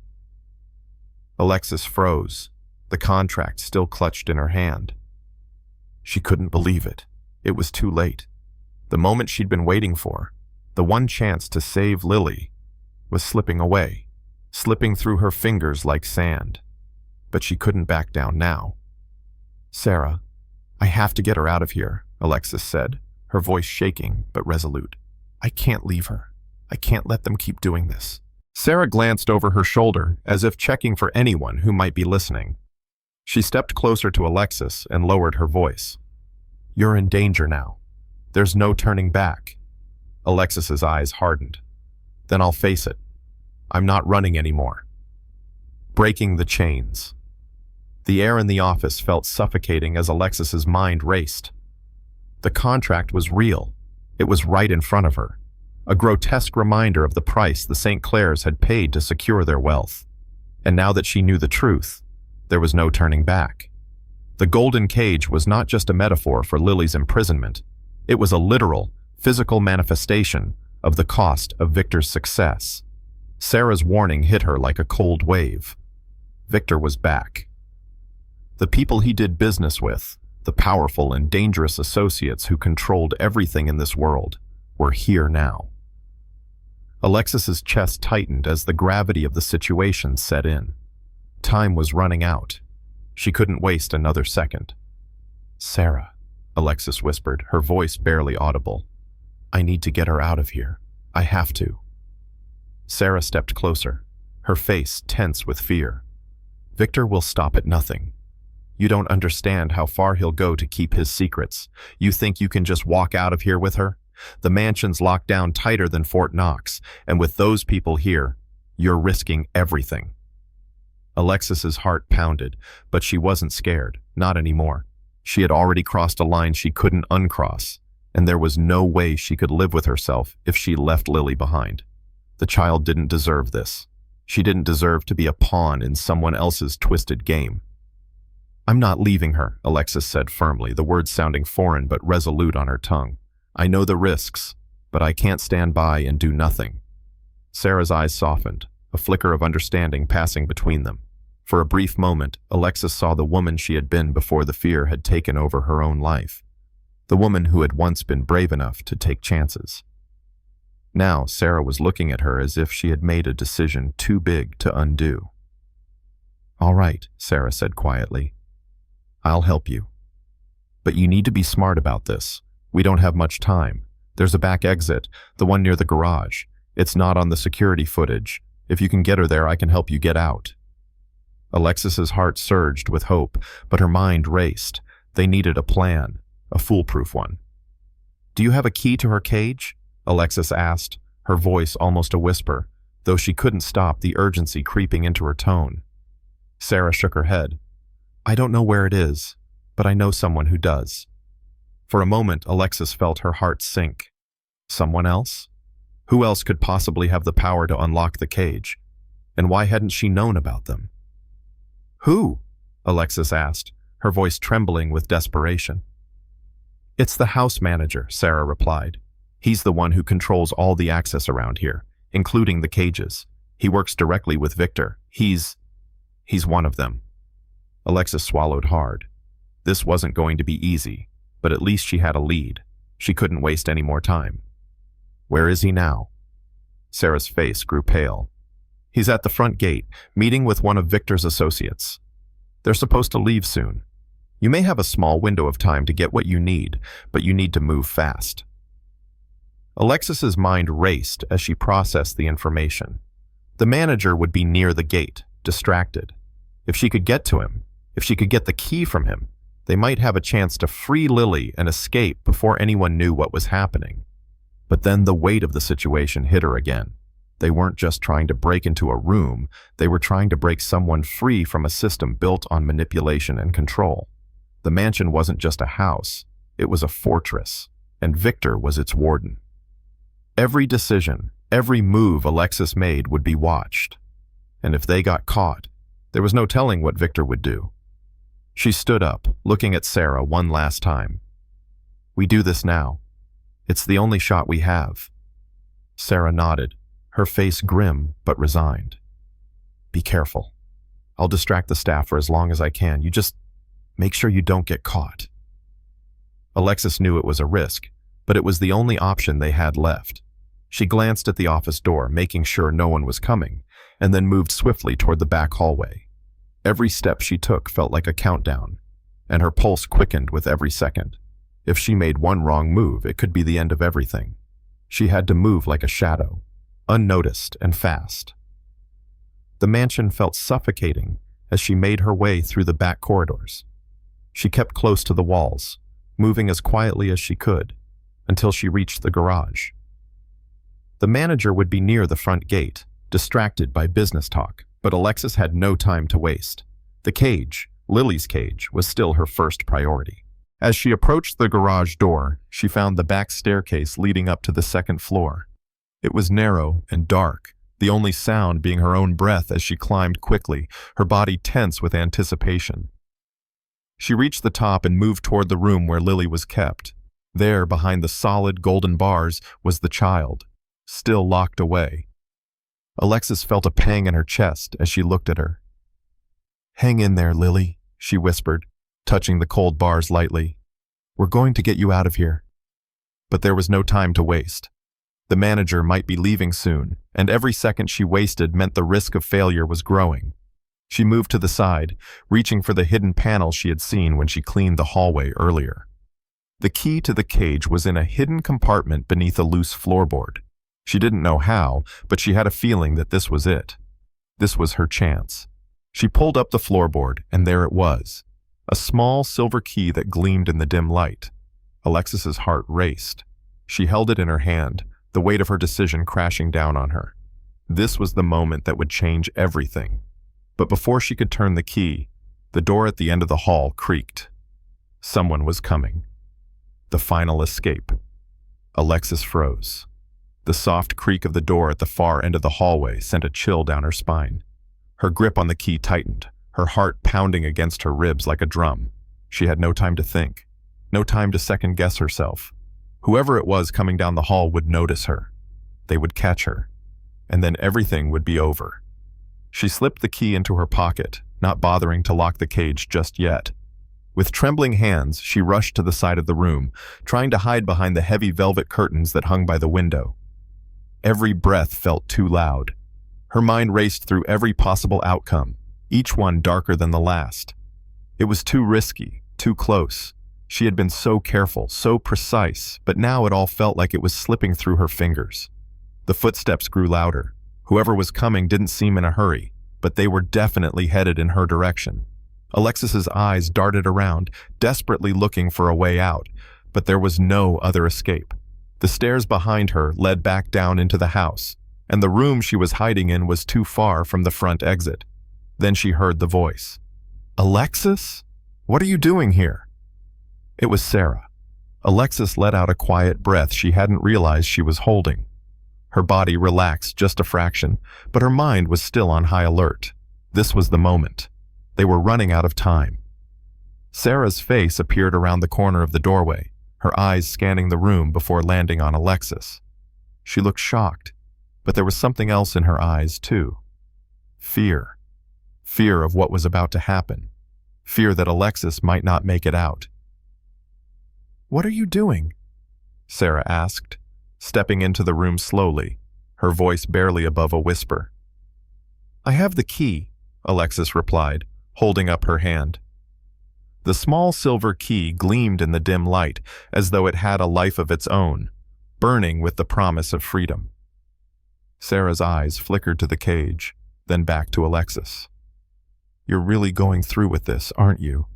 Alexis froze, the contract still clutched in her hand. She couldn't believe it. It was too late. The moment she'd been waiting for, the one chance to save Lily, was slipping away, slipping through her fingers like sand. But she couldn't back down now. Sarah, I have to get her out of here, Alexis said, her voice shaking but resolute. I can't leave her. I can't let them keep doing this. Sarah glanced over her shoulder as if checking for anyone who might be listening. She stepped closer to Alexis and lowered her voice. You're in danger now. There's no turning back. Alexis's eyes hardened. Then I'll face it. I'm not running anymore. Breaking the chains. The air in the office felt suffocating as Alexis's mind raced. The contract was real. It was right in front of her. A grotesque reminder of the price the St. Clairs had paid to secure their wealth. And now that she knew the truth, there was no turning back. The golden cage was not just a metaphor for Lily's imprisonment. It was a literal, physical manifestation of the cost of Victor's success. Sarah's warning hit her like a cold wave. Victor was back. The people he did business with, the powerful and dangerous associates who controlled everything in this world, were here now. Alexis's chest tightened as the gravity of the situation set in. Time was running out. She couldn't waste another second. Sarah, Alexis whispered, her voice barely audible. I need to get her out of here. I have to. Sarah stepped closer, her face tense with fear. Victor will stop at nothing. You don't understand how far he'll go to keep his secrets. You think you can just walk out of here with her? The mansion's locked down tighter than Fort Knox, and with those people here, you're risking everything. Alexis's heart pounded, but she wasn't scared, not anymore. She had already crossed a line she couldn't uncross, and there was no way she could live with herself if she left Lily behind. The child didn't deserve this. She didn't deserve to be a pawn in someone else's twisted game. I'm not leaving her, Alexis said firmly, the words sounding foreign but resolute on her tongue. I know the risks, but I can't stand by and do nothing. Sarah's eyes softened, a flicker of understanding passing between them. For a brief moment, Alexis saw the woman she had been before the fear had taken over her own life. The woman who had once been brave enough to take chances. Now, Sarah was looking at her as if she had made a decision too big to undo. All right, Sarah said quietly. I'll help you. But you need to be smart about this. We don't have much time. There's a back exit, the one near the garage. It's not on the security footage. If you can get her there, I can help you get out. Alexis's heart surged with hope, but her mind raced. They needed a plan, a foolproof one. Do you have a key to her cage? Alexis asked, her voice almost a whisper, though she couldn't stop the urgency creeping into her tone. Sarah shook her head. I don't know where it is, but I know someone who does. For a moment, Alexis felt her heart sink. Someone else? Who else could possibly have the power to unlock the cage? And why hadn't she known about them? Who? Alexis asked, her voice trembling with desperation. It's the house manager, Sarah replied. He's the one who controls all the access around here, including the cages. He works directly with Victor. He's one of them. Alexis swallowed hard. This wasn't going to be easy, but at least she had a lead. She couldn't waste any more time. Where is he now? Sarah's face grew pale. He's at the front gate, meeting with one of Victor's associates. They're supposed to leave soon. You may have a small window of time to get what you need, but you need to move fast. Alexis's mind raced as she processed the information. The manager would be near the gate, distracted. If she could get to him, if she could get the key from him, they might have a chance to free Lily and escape before anyone knew what was happening. But then the weight of the situation hit her again. They weren't just trying to break into a room, they were trying to break someone free from a system built on manipulation and control. The mansion wasn't just a house, it was a fortress, and Victor was its warden. Every decision, every move Alexis made would be watched. And if they got caught, there was no telling what Victor would do. She stood up, looking at Sarah one last time. "We do this now. It's the only shot we have." Sarah nodded, her face grim but resigned. "Be careful. I'll distract the staff for as long as I can. You just make sure you don't get caught." Alexis knew it was a risk, but it was the only option they had left. She glanced at the office door, making sure no one was coming, and then moved swiftly toward the back hallway. Every step she took felt like a countdown, and her pulse quickened with every second. If she made one wrong move, it could be the end of everything. She had to move like a shadow, unnoticed and fast. The mansion felt suffocating as she made her way through the back corridors. She kept close to the walls, moving as quietly as she could, until she reached the garage. The manager would be near the front gate, distracted by business talk, but Alexis had no time to waste. The cage, Lily's cage, was still her first priority. As she approached the garage door, she found the back staircase leading up to the second floor. It was narrow and dark, the only sound being her own breath as she climbed quickly, her body tense with anticipation. She reached the top and moved toward the room where Lily was kept. There, behind the solid golden bars, was the child, still locked away. Alexis felt a pang in her chest as she looked at her. "Hang in there, Lily," she whispered, touching the cold bars lightly. "We're going to get you out of here." But there was no time to waste. The manager might be leaving soon, and every second she wasted meant the risk of failure was growing. She moved to the side, reaching for the hidden panel she had seen when she cleaned the hallway earlier. The key to the cage was in a hidden compartment beneath a loose floorboard. She didn't know how, but she had a feeling that this was it. This was her chance. She pulled up the floorboard, and there it was, a small silver key that gleamed in the dim light. Alexis's heart raced. She held it in her hand, the weight of her decision crashing down on her. This was the moment that would change everything. But before she could turn the key, the door at the end of the hall creaked. Someone was coming. The final escape. Alexis froze. The soft creak of the door at the far end of the hallway sent a chill down her spine. Her grip on the key tightened, her heart pounding against her ribs like a drum. She had no time to think, no time to second-guess herself. Whoever it was coming down the hall would notice her. They would catch her, and then everything would be over. She slipped the key into her pocket, not bothering to lock the cage just yet. With trembling hands, she rushed to the side of the room, trying to hide behind the heavy velvet curtains that hung by the window. Every breath felt too loud. Her mind raced through every possible outcome, each one darker than the last. It was too risky, too close. She had been so careful, so precise, but now it all felt like it was slipping through her fingers. The footsteps grew louder. Whoever was coming didn't seem in a hurry, but they were definitely headed in her direction. Alexis's eyes darted around, desperately looking for a way out, but there was no other escape. The stairs behind her led back down into the house, and the room she was hiding in was too far from the front exit. Then she heard the voice. "Alexis? What are you doing here?" It was Sarah. Alexis let out a quiet breath she hadn't realized she was holding. Her body relaxed just a fraction, but her mind was still on high alert. This was the moment. They were running out of time. Sarah's face appeared around the corner of the doorway, her eyes scanning the room before landing on Alexis. She looked shocked, but there was something else in her eyes, too. Fear. Fear of what was about to happen. Fear that Alexis might not make it out. "What are you doing?" Sarah asked, stepping into the room slowly, her voice barely above a whisper. "I have the key," Alexis replied, holding up her hand. The small silver key gleamed in the dim light, as though it had a life of its own, burning with the promise of freedom. Sarah's eyes flickered to the cage, then back to Alexis. "You're really going through with this, aren't you?"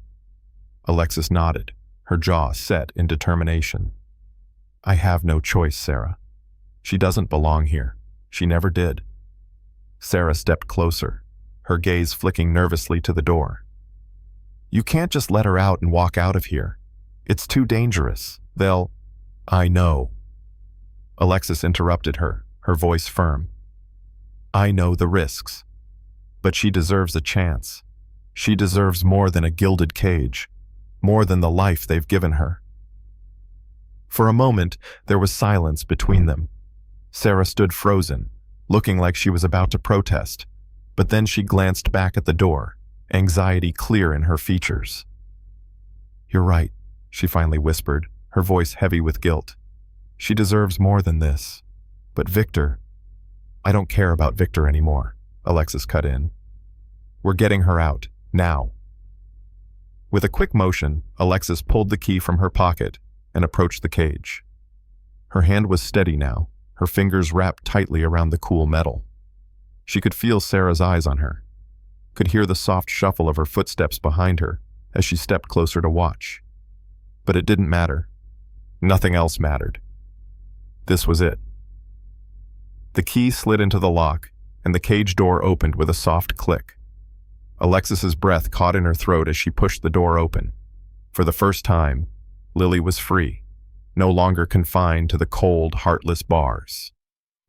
Alexis nodded, her jaw set in determination. "I have no choice, Sarah. She doesn't belong here. She never did." Sarah stepped closer, her gaze flicking nervously to the door. "You can't just let her out and walk out of here. It's too dangerous. They'll—" "I know." Alexis interrupted her, her voice firm. "I know the risks. But she deserves a chance. She deserves more than a gilded cage, more than the life they've given her. For a moment, there was silence between them. Sarah stood frozen, looking like she was about to protest, but then she glanced back at the door, anxiety clear in her features. "You're right," she finally whispered, her voice heavy with guilt. "She deserves more than this. But Victor—" "I don't care about Victor anymore," Alexis cut in. "We're getting her out, now." With a quick motion, Alexis pulled the key from her pocket and approached the cage. Her hand was steady now, her fingers wrapped tightly around the cool metal. She could feel Sarah's eyes on her, could hear the soft shuffle of her footsteps behind her as she stepped closer to watch. But it didn't matter. Nothing else mattered. This was it. The key slid into the lock, and the cage door opened with a soft click. Alexis's breath caught in her throat as she pushed the door open. For the first time, Lily was free, no longer confined to the cold, heartless bars.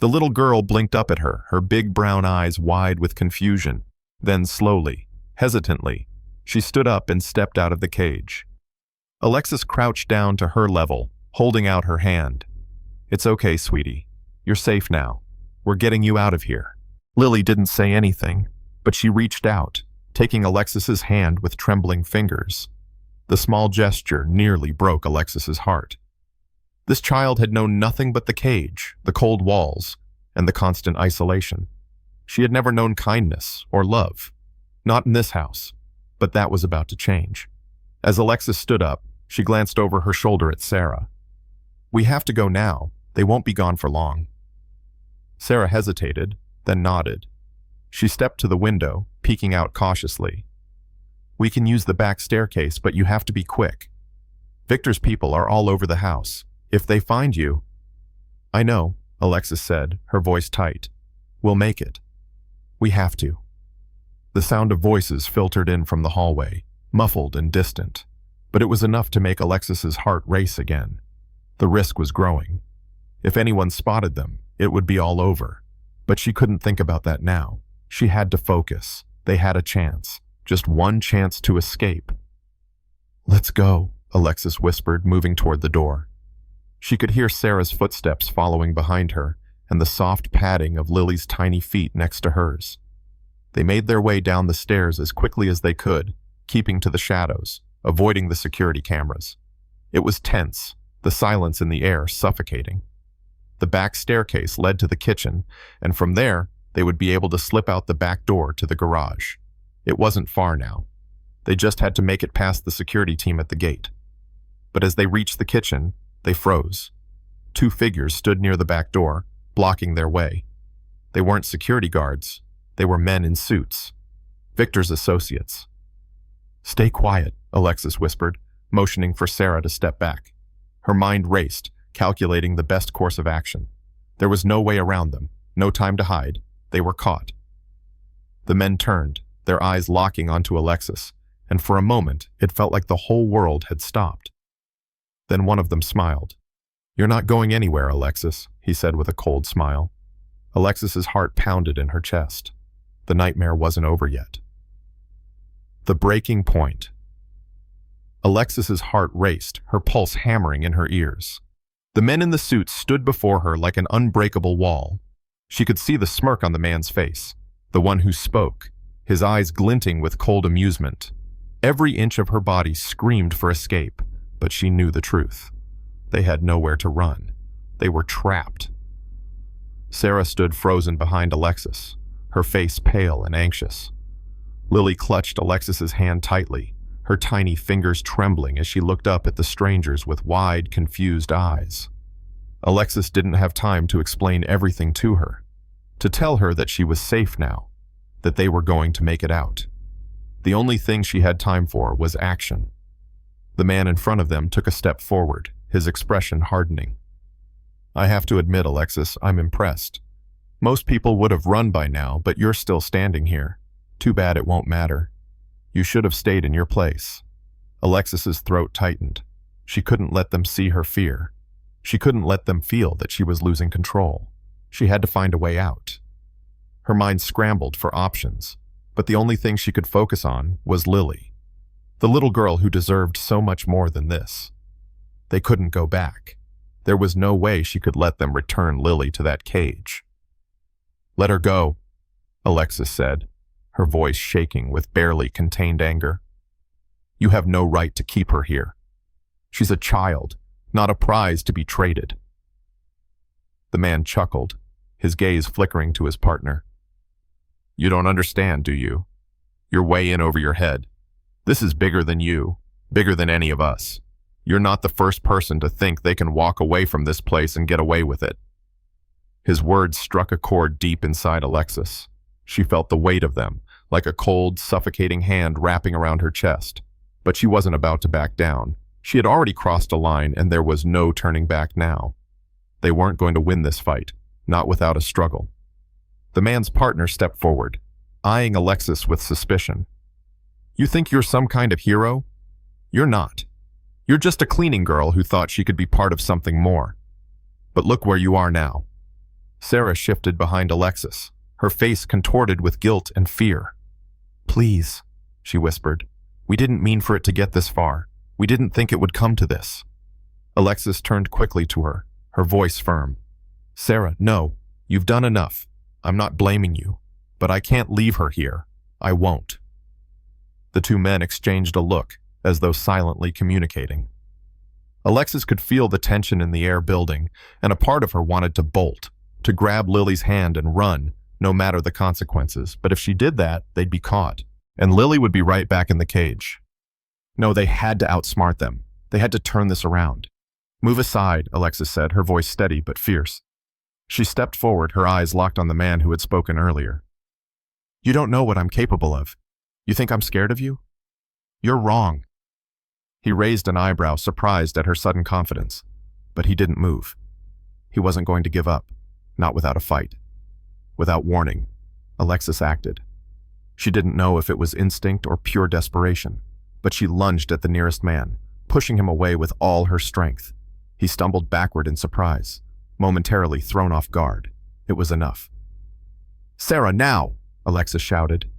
The little girl blinked up at her, her big brown eyes wide with confusion. Then slowly, hesitantly, she stood up and stepped out of the cage. Alexis crouched down to her level, holding out her hand. "It's okay, sweetie. You're safe now. We're getting you out of here." Lily didn't say anything, but she reached out, taking Alexis's hand with trembling fingers. The small gesture nearly broke Alexis's heart. This child had known nothing but the cage, the cold walls, and the constant isolation. She had never known kindness or love. Not in this house, but that was about to change. As Alexis stood up, she glanced over her shoulder at Sarah. "We have to go now. They won't be gone for long." Sarah hesitated, then nodded. She stepped to the window, peeking out cautiously. "We can use the back staircase, but you have to be quick. Victor's people are all over the house. If they find you—" "I know," Alexis said, her voice tight. "We'll make it. We have to." The sound of voices filtered in from the hallway, muffled and distant, but it was enough to make Alexis's heart race again. The risk was growing. If anyone spotted them, it would be all over. But she couldn't think about that now. She had to focus. They had a chance. Just one chance to escape. "Let's go," Alexis whispered, moving toward the door. She could hear Sarah's footsteps following behind her and the soft padding of Lily's tiny feet next to hers. They made their way down the stairs as quickly as they could, keeping to the shadows, avoiding the security cameras. It was tense, the silence in the air suffocating. The back staircase led to the kitchen, and from there, they would be able to slip out the back door to the garage. It wasn't far now. They just had to make it past the security team at the gate. But as they reached the kitchen, they froze. Two figures stood near the back door, blocking their way. They weren't security guards. They were men in suits. Victor's associates. "Stay quiet," Alexis whispered, motioning for Sarah to step back. Her mind raced, calculating the best course of action. There was no way around them, no time to hide. They were caught. The men turned, their eyes locking onto Alexis, and for a moment it felt like the whole world had stopped. Then one of them smiled. "You're not going anywhere, Alexis," he said with a cold smile. Alexis's heart pounded in her chest. The nightmare wasn't over yet. The breaking point. Alexis's heart raced, her pulse hammering in her ears. The men in the suits stood before her like an unbreakable wall. She could see the smirk on the man's face, the one who spoke, his eyes glinting with cold amusement. Every inch of her body screamed for escape, but she knew the truth. They had nowhere to run. They were trapped. Sarah stood frozen behind Alexis, her face pale and anxious. Lily clutched Alexis's hand tightly, her tiny fingers trembling as she looked up at the strangers with wide, confused eyes. Alexis didn't have time to explain everything to her, to tell her that she was safe now, that they were going to make it out. The only thing she had time for was action. The man in front of them took a step forward, his expression hardening. "I have to admit, Alexis, I'm impressed. Most people would have run by now, but you're still standing here. Too bad it won't matter. You should have stayed in your place." Alexis's throat tightened. She couldn't let them see her fear. She couldn't let them feel that she was losing control. She had to find a way out. Her mind scrambled for options, but the only thing she could focus on was Lily, the little girl who deserved so much more than this. They couldn't go back. There was no way she could let them return Lily to that cage. "Let her go," Alexis said, her voice shaking with barely contained anger. "You have no right to keep her here. She's a child, not a prize to be traded." The man chuckled, his gaze flickering to his partner. "You don't understand, do you? You're way in over your head. This is bigger than you, bigger than any of us. You're not the first person to think they can walk away from this place and get away with it." His words struck a chord deep inside Alexis. She felt the weight of them, like a cold, suffocating hand wrapping around her chest. But she wasn't about to back down. She had already crossed a line, and there was no turning back now. They weren't going to win this fight, not without a struggle. The man's partner stepped forward, eyeing Alexis with suspicion. "You think you're some kind of hero? You're not. You're just a cleaning girl who thought she could be part of something more. But look where you are now." Sarah shifted behind Alexis, her face contorted with guilt and fear. "Please," she whispered. "We didn't mean for it to get this far. We didn't think it would come to this." Alexis turned quickly to her, her voice firm. "Sarah, no. You've done enough. I'm not blaming you. But I can't leave her here. I won't." The two men exchanged a look, as though silently communicating. Alexis could feel the tension in the air building, and a part of her wanted to bolt, to grab Lily's hand and run, no matter the consequences. But if she did that, they'd be caught, and Lily would be right back in the cage. No, they had to outsmart them. They had to turn this around. "Move aside," Alexis said, her voice steady but fierce. She stepped forward, her eyes locked on the man who had spoken earlier. "You don't know what I'm capable of. You think I'm scared of you? You're wrong." He raised an eyebrow, surprised at her sudden confidence. But he didn't move. He wasn't going to give up, not without a fight. Without warning, Alexis acted. She didn't know if it was instinct or pure desperation, but she lunged at the nearest man, pushing him away with all her strength. He stumbled backward in surprise, momentarily thrown off guard. It was enough. "Sarah, now!" Alexis shouted.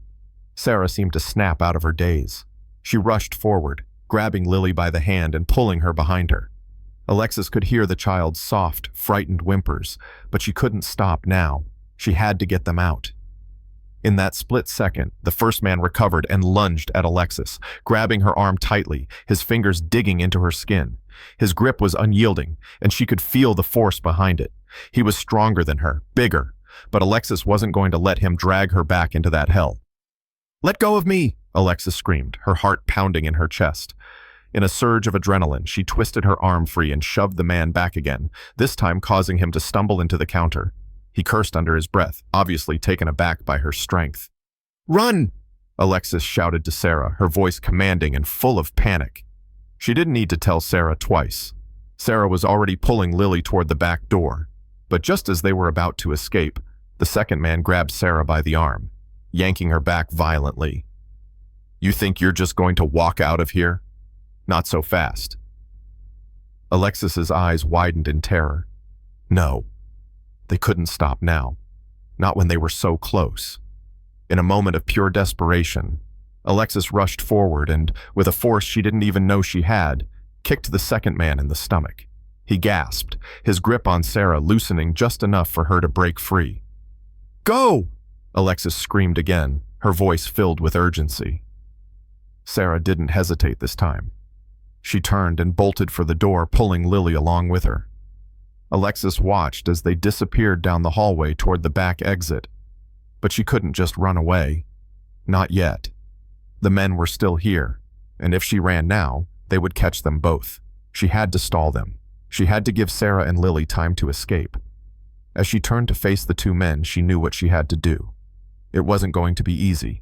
Sarah seemed to snap out of her daze. She rushed forward, grabbing Lily by the hand and pulling her behind her. Alexis could hear the child's soft, frightened whimpers, but she couldn't stop now. She had to get them out. In that split second, the first man recovered and lunged at Alexis, grabbing her arm tightly, his fingers digging into her skin. His grip was unyielding, and she could feel the force behind it. He was stronger than her, bigger, but Alexis wasn't going to let him drag her back into that hell. "Let go of me!" Alexis screamed, her heart pounding in her chest. In a surge of adrenaline, she twisted her arm free and shoved the man back again, this time causing him to stumble into the counter. He cursed under his breath, obviously taken aback by her strength. "Run!" Alexis shouted to Sarah, her voice commanding and full of panic. She didn't need to tell Sarah twice. Sarah was already pulling Lily toward the back door. But just as they were about to escape, the second man grabbed Sarah by the arm, yanking her back violently. "You think you're just going to walk out of here? Not so fast." Alexis's eyes widened in terror. No. They couldn't stop now. Not when they were so close. In a moment of pure desperation, Alexis rushed forward and, with a force she didn't even know she had, kicked the second man in the stomach. He gasped, his grip on Sarah loosening just enough for her to break free. "Go!" Alexis screamed again, her voice filled with urgency. Sarah didn't hesitate this time. She turned and bolted for the door, pulling Lily along with her. Alexis watched as they disappeared down the hallway toward the back exit. But she couldn't just run away. Not yet. The men were still here, and if she ran now, they would catch them both. She had to stall them. She had to give Sarah and Lily time to escape. As she turned to face the two men, she knew what she had to do. It wasn't going to be easy,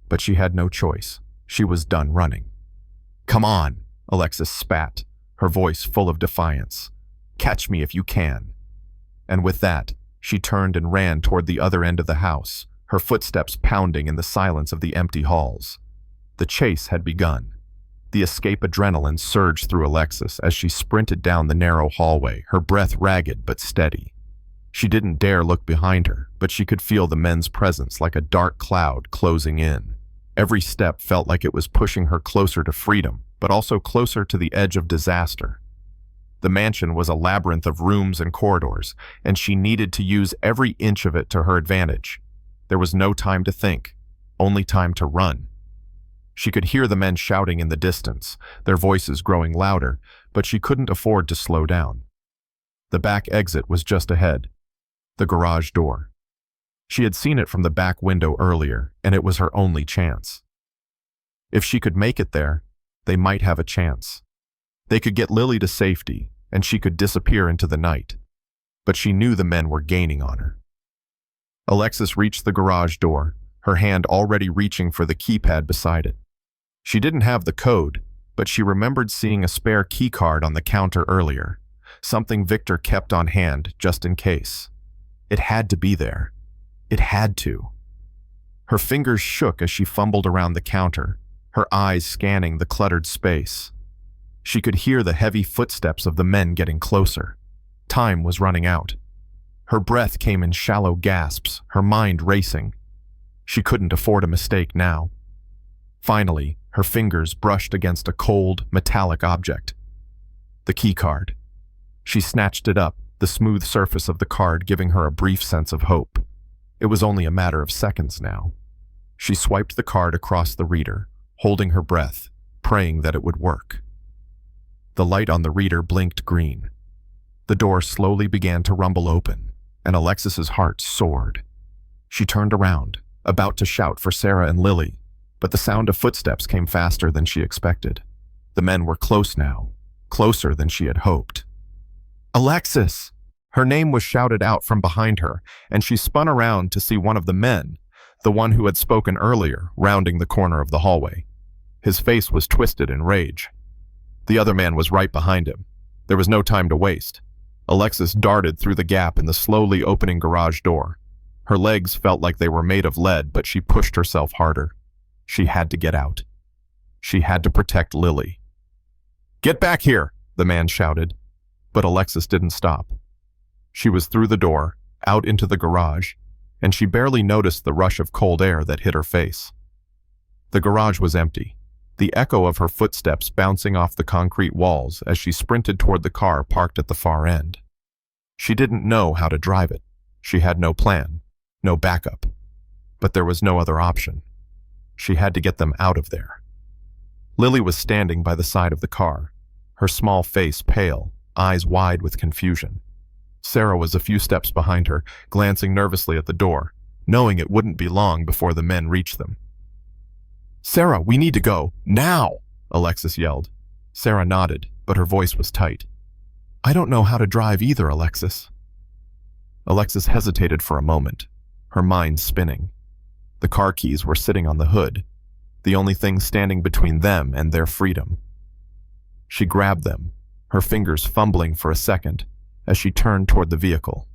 but she had no choice. She was done running. "Come on," Alexis spat, her voice full of defiance. "Catch me if you can." And with that, she turned and ran toward the other end of the house, her footsteps pounding in the silence of the empty halls. The chase had begun. The escape adrenaline surged through Alexis as she sprinted down the narrow hallway, her breath ragged but steady. She didn't dare look behind her, but she could feel the men's presence like a dark cloud closing in. Every step felt like it was pushing her closer to freedom, but also closer to the edge of disaster. The mansion was a labyrinth of rooms and corridors, and she needed to use every inch of it to her advantage. There was no time to think, only time to run. She could hear the men shouting in the distance, their voices growing louder, but she couldn't afford to slow down. The back exit was just ahead, the garage door. She had seen it from the back window earlier, and it was her only chance. If she could make it there, they might have a chance. They could get Lily to safety, and she could disappear into the night. But she knew the men were gaining on her. Alexis reached the garage door, her hand already reaching for the keypad beside it. She didn't have the code, but she remembered seeing a spare key card on the counter earlier, something Victor kept on hand just in case. It had to be there. It had to. Her fingers shook as she fumbled around the counter, her eyes scanning the cluttered space. She could hear the heavy footsteps of the men getting closer. Time was running out. Her breath came in shallow gasps, her mind racing. She couldn't afford a mistake now. Finally, her fingers brushed against a cold, metallic object. The key card. She snatched it up, the smooth surface of the card giving her a brief sense of hope. It was only a matter of seconds now. She swiped the card across the reader, holding her breath, praying that it would work. The light on the reader blinked green. The door slowly began to rumble open, and Alexis's heart soared. She turned around, about to shout for Sarah and Lily, but the sound of footsteps came faster than she expected. The men were close now, closer than she had hoped. Alexis! Her name was shouted out from behind her, and she spun around to see one of the men, the one who had spoken earlier, rounding the corner of the hallway. His face was twisted in rage. The other man was right behind him. There was no time to waste. Alexis darted through the gap in the slowly opening garage door. Her legs felt like they were made of lead, but she pushed herself harder. She had to get out. She had to protect Lily. "Get back here!" the man shouted. But Alexis didn't stop. She was through the door, out into the garage, and she barely noticed the rush of cold air that hit her face. The garage was empty, the echo of her footsteps bouncing off the concrete walls as she sprinted toward the car parked at the far end. She didn't know how to drive it. She had no plan, no backup. But there was no other option. She had to get them out of there. Lily was standing by the side of the car, her small face pale, eyes wide with confusion. Sarah was a few steps behind her, glancing nervously at the door, knowing it wouldn't be long before the men reached them. "Sarah, we need to go, now!" Alexis yelled. Sarah nodded, but her voice was tight. "I don't know how to drive either, Alexis." Alexis hesitated for a moment, her mind spinning. The car keys were sitting on the hood, the only thing standing between them and their freedom. She grabbed them, her fingers fumbling for a second, as she turned toward the vehicle.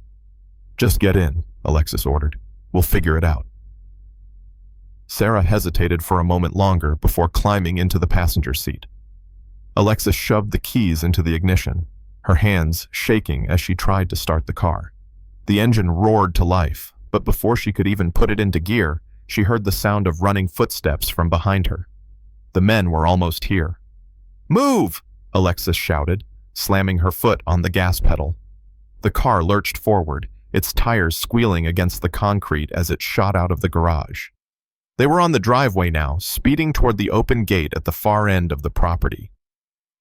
"Just get in," Alexis ordered. "We'll figure it out." Sarah hesitated for a moment longer before climbing into the passenger seat. Alexis shoved the keys into the ignition, her hands shaking as she tried to start the car. The engine roared to life, but before she could even put it into gear, she heard the sound of running footsteps from behind her. The men were almost here. "Move!" Alexis shouted, slamming her foot on the gas pedal. The car lurched forward, its tires squealing against the concrete as it shot out of the garage. They were on the driveway now, speeding toward the open gate at the far end of the property.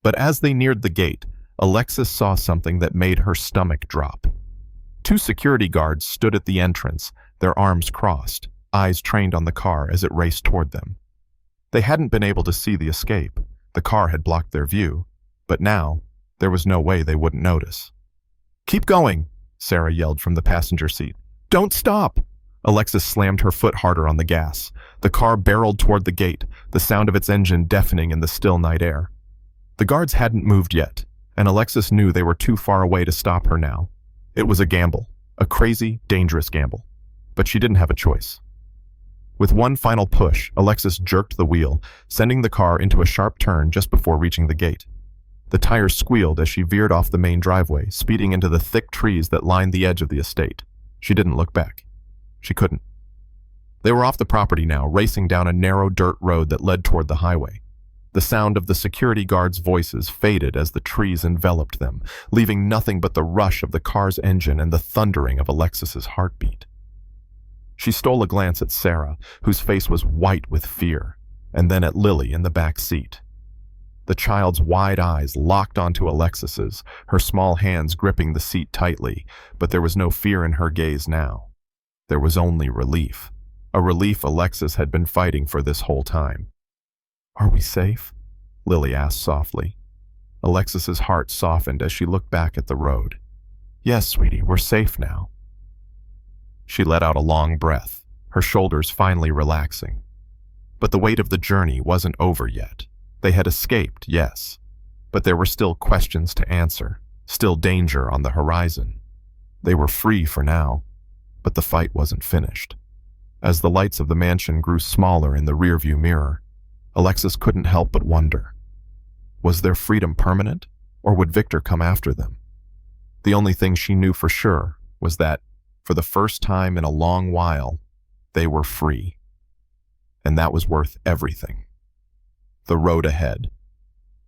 But as they neared the gate, Alexis saw something that made her stomach drop. Two security guards stood at the entrance, their arms crossed, eyes trained on the car as it raced toward them. They hadn't been able to see the escape. The car had blocked their view, but now there was no way they wouldn't notice. "Keep going," Sarah yelled from the passenger seat. "Don't stop!" Alexis slammed her foot harder on the gas. The car barreled toward the gate, the sound of its engine deafening in the still night air. The guards hadn't moved yet, and Alexis knew they were too far away to stop her now. It was a gamble, a crazy, dangerous gamble. But she didn't have a choice. With one final push, Alexis jerked the wheel, sending the car into a sharp turn just before reaching the gate. The tires squealed as she veered off the main driveway, speeding into the thick trees that lined the edge of the estate. She didn't look back. She couldn't. They were off the property now, racing down a narrow dirt road that led toward the highway. The sound of the security guards' voices faded as the trees enveloped them, leaving nothing but the rush of the car's engine and the thundering of Alexis's heartbeat. She stole a glance at Sarah, whose face was white with fear, and then at Lily in the back seat. The child's wide eyes locked onto Alexis's, her small hands gripping the seat tightly, but there was no fear in her gaze now. There was only relief, a relief Alexis had been fighting for this whole time. "Are we safe?" Lily asked softly. Alexis's heart softened as she looked back at the road. "Yes, sweetie, we're safe now." She let out a long breath, her shoulders finally relaxing. But the weight of the journey wasn't over yet. They had escaped, yes, but there were still questions to answer, still danger on the horizon. They were free for now, but the fight wasn't finished. As the lights of the mansion grew smaller in the rearview mirror, Alexis couldn't help but wonder. Was their freedom permanent, or would Victor come after them? The only thing she knew for sure was that, for the first time in a long while, they were free. And that was worth everything. The road ahead.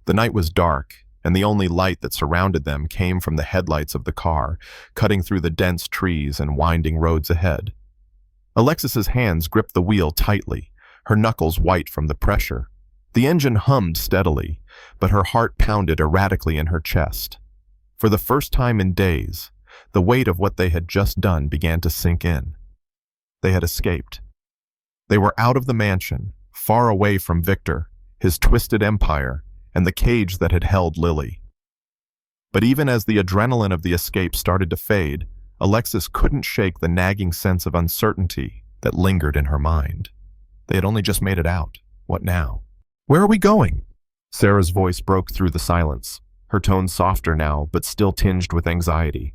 The night was dark, and the only light that surrounded them came from the headlights of the car, cutting through the dense trees and winding roads ahead. Alexis's hands gripped the wheel tightly, her knuckles white from the pressure. The engine hummed steadily, but her heart pounded erratically in her chest. For the first time in days, the weight of what they had just done began to sink in. They had escaped. They were out of the mansion, far away from Victor, his twisted empire, and the cage that had held Lily. But even as the adrenaline of the escape started to fade, Alexis couldn't shake the nagging sense of uncertainty that lingered in her mind. They had only just made it out. What now? "Where are we going?" Sarah's voice broke through the silence, her tone softer now, but still tinged with anxiety.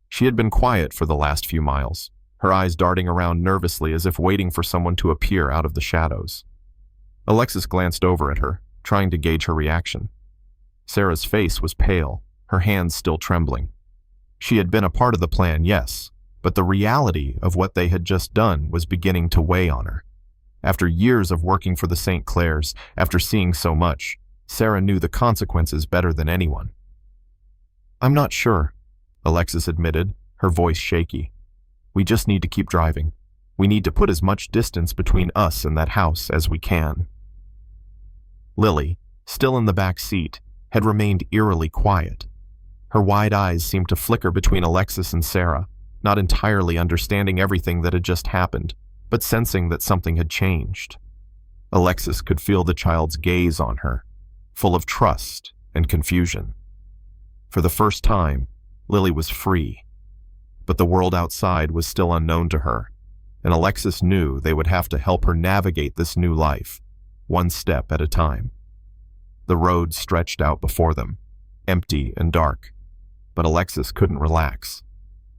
She had been quiet for the last few miles, her eyes darting around nervously as if waiting for someone to appear out of the shadows. Alexis glanced over at her, trying to gauge her reaction. Sarah's face was pale, her hands still trembling. She had been a part of the plan, yes, but the reality of what they had just done was beginning to weigh on her. After years of working for the St. Clairs, after seeing so much, Sarah knew the consequences better than anyone. "I'm not sure," Alexis admitted, her voice shaky. "We just need to keep driving. We need to put as much distance between us and that house as we can." Lily, still in the back seat, had remained eerily quiet. Her wide eyes seemed to flicker between Alexis and Sarah, not entirely understanding everything that had just happened, but sensing that something had changed. Alexis could feel the child's gaze on her, full of trust and confusion. For the first time, Lily was free, but the world outside was still unknown to her, and Alexis knew they would have to help her navigate this new life, one step at a time. The road stretched out before them, empty and dark, but Alexis couldn't relax.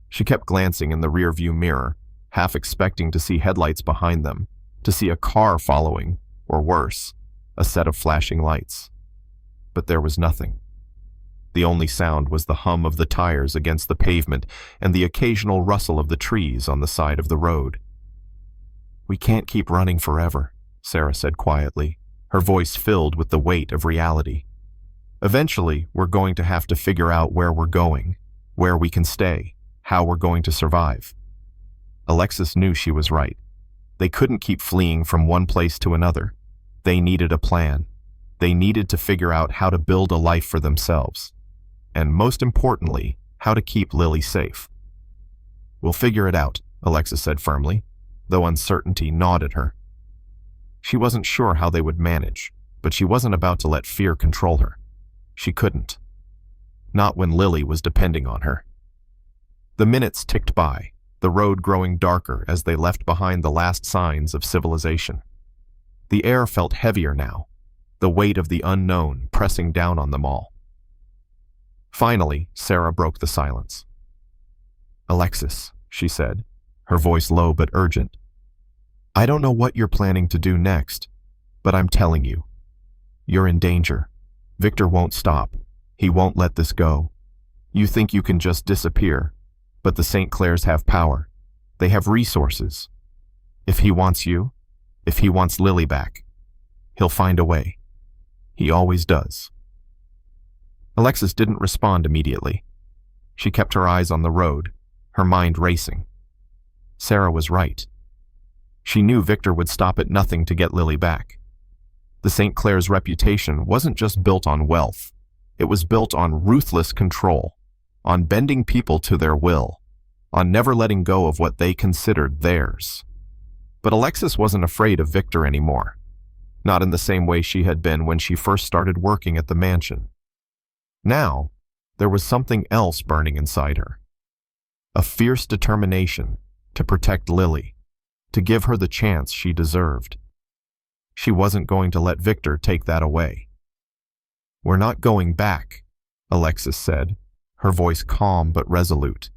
She kept glancing in the rearview mirror, half expecting to see headlights behind them, to see a car following, or worse, a set of flashing lights. But there was nothing. The only sound was the hum of the tires against the pavement and the occasional rustle of the trees on the side of the road. "We can't keep running forever," Sarah said quietly, her voice filled with the weight of reality. "Eventually, we're going to have to figure out where we're going, where we can stay, how we're going to survive." Alexis knew she was right. They couldn't keep fleeing from one place to another. They needed a plan. They needed to figure out how to build a life for themselves. And most importantly, how to keep Lily safe. "We'll figure it out," Alexis said firmly, though uncertainty gnawed at her. She wasn't sure how they would manage, but she wasn't about to let fear control her. She couldn't. Not when Lily was depending on her. The minutes ticked by, the road growing darker as they left behind the last signs of civilization. The air felt heavier now, the weight of the unknown pressing down on them all. Finally, Sarah broke the silence. "Alexis," she said, her voice low but urgent, "I don't know what you're planning to do next, but I'm telling you, you're in danger. Victor won't stop. He won't let this go. You think you can just disappear, but the St. Clairs have power. They have resources. If he wants you, if he wants Lily back, he'll find a way. He always does. Alexis didn't respond immediately. She kept her eyes on the road, her mind racing. Sarah was right. She knew Victor would stop at nothing to get Lily back. The St. Clair's reputation wasn't just built on wealth. It was built on ruthless control, on bending people to their will, on never letting go of what they considered theirs. But Alexis wasn't afraid of Victor anymore, not in the same way she had been when she first started working at the mansion. Now, there was something else burning inside her. A fierce determination to protect Lily, to give her the chance she deserved. She wasn't going to let Victor take that away. "We're not going back," Alexis said, her voice calm but resolute.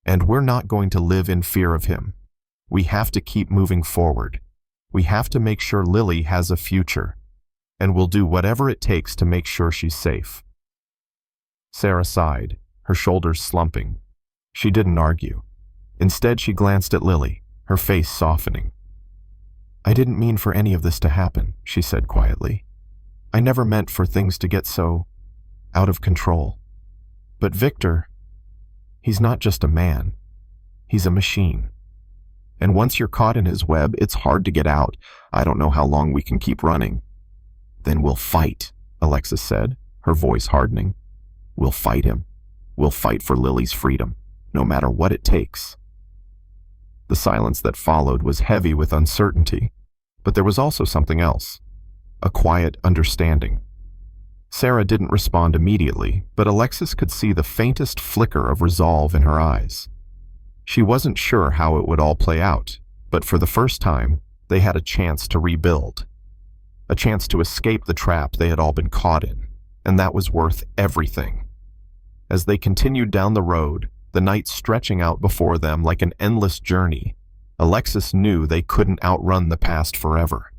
"And we're not going to live in fear of him. We have to keep moving forward. We have to make sure Lily has a future, and we'll do whatever it takes to make sure she's safe." Sarah sighed, her shoulders slumping. She didn't argue. Instead, she glanced at Lily, her face softening. "I didn't mean for any of this to happen," she said quietly. "I never meant for things to get so out of control. But Victor, he's not just a man. He's a machine. And once you're caught in his web, it's hard to get out. I don't know how long we can keep running." "Then we'll fight," Alexis said, her voice hardening. "We'll fight him. We'll fight for Lily's freedom, no matter what it takes." The silence that followed was heavy with uncertainty, but there was also something else, a quiet understanding. Sarah didn't respond immediately, but Alexis could see the faintest flicker of resolve in her eyes. She wasn't sure how it would all play out, but for the first time, they had a chance to rebuild. A chance to escape the trap they had all been caught in, and that was worth everything. As they continued down the road, the night stretching out before them like an endless journey, Alexis knew they couldn't outrun the past forever.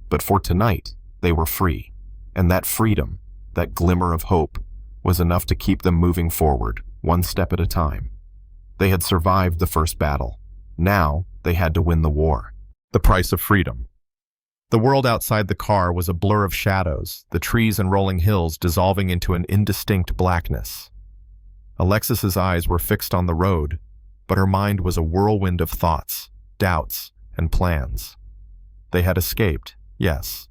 But for tonight, they were free, and that freedom, that glimmer of hope, was enough to keep them moving forward, one step at a time. They had survived the first battle. Now, they had to win the war. The price of freedom. The world outside the car was a blur of shadows, the trees and rolling hills dissolving into an indistinct blackness. Alexis's eyes were fixed on the road, but her mind was a whirlwind of thoughts, doubts, and plans. They had escaped, yes.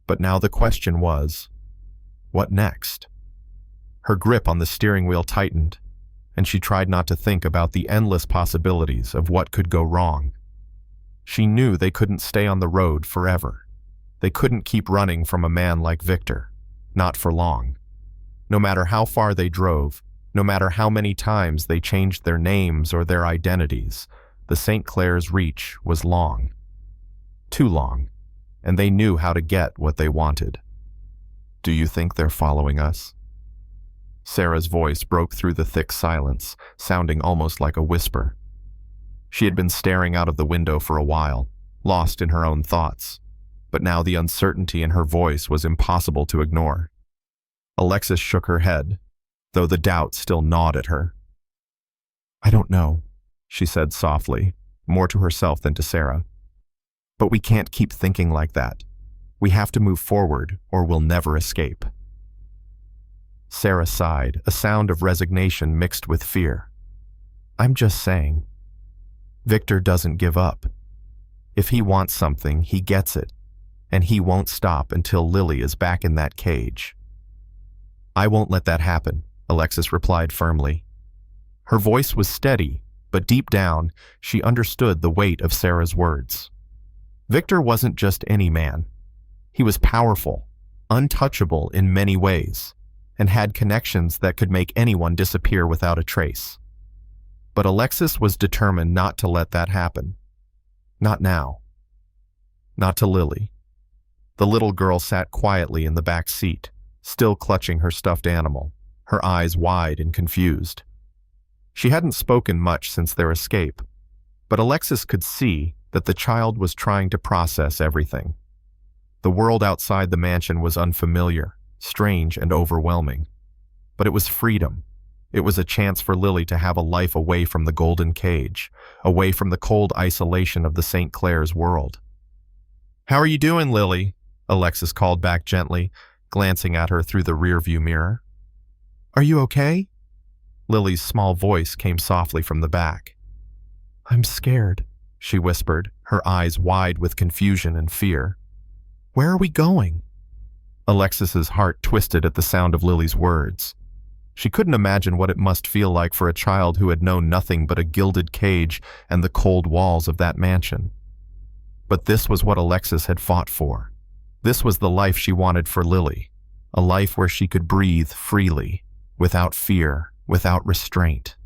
But now the question was, what next? Her grip on the steering wheel tightened, and she tried not to think about the endless possibilities of what could go wrong. She knew they couldn't stay on the road forever. They couldn't keep running from a man like Victor, not for long. No matter how far they drove, no matter how many times they changed their names or their identities, the St. Clair's reach was long. Too long, and they knew how to get what they wanted. "Do you think they're following us?" Sarah's voice broke through the thick silence, sounding almost like a whisper. She had been staring out of the window for a while, lost in her own thoughts, but now the uncertainty in her voice was impossible to ignore. Alexis shook her head, though the doubt still gnawed at her. "I don't know," she said softly, more to herself than to Sarah. "But we can't keep thinking like that. We have to move forward, or we'll never escape." Sarah sighed, a sound of resignation mixed with fear. "I'm just saying. Victor doesn't give up. If he wants something, he gets it, and he won't stop until Lily is back in that cage." "I won't let that happen," Alexis replied firmly. Her voice was steady, but deep down, she understood the weight of Sarah's words. Victor wasn't just any man. He was powerful, untouchable in many ways, and had connections that could make anyone disappear without a trace. But Alexis was determined not to let that happen. Not now. Not to Lily. The little girl sat quietly in the back seat, still clutching her stuffed animal, her eyes wide and confused. She hadn't spoken much since their escape, but Alexis could see that the child was trying to process everything. The world outside the mansion was unfamiliar, strange, and overwhelming. but it was freedom. It was a chance for Lily to have a life away from the golden cage, away from the cold isolation of the St. Clair's world. "How are you doing, Lily?" Alexis called back gently, glancing at her through the rearview mirror. "Are you okay?" Lily's small voice came softly from the back. "I'm scared," she whispered, her eyes wide with confusion and fear. "Where are we going?" Alexis's heart twisted at the sound of Lily's words. She couldn't imagine what it must feel like for a child who had known nothing but a gilded cage and the cold walls of that mansion. But this was what Alexis had fought for. This was the life she wanted for Lily, a life where she could breathe freely, without fear, without restraint.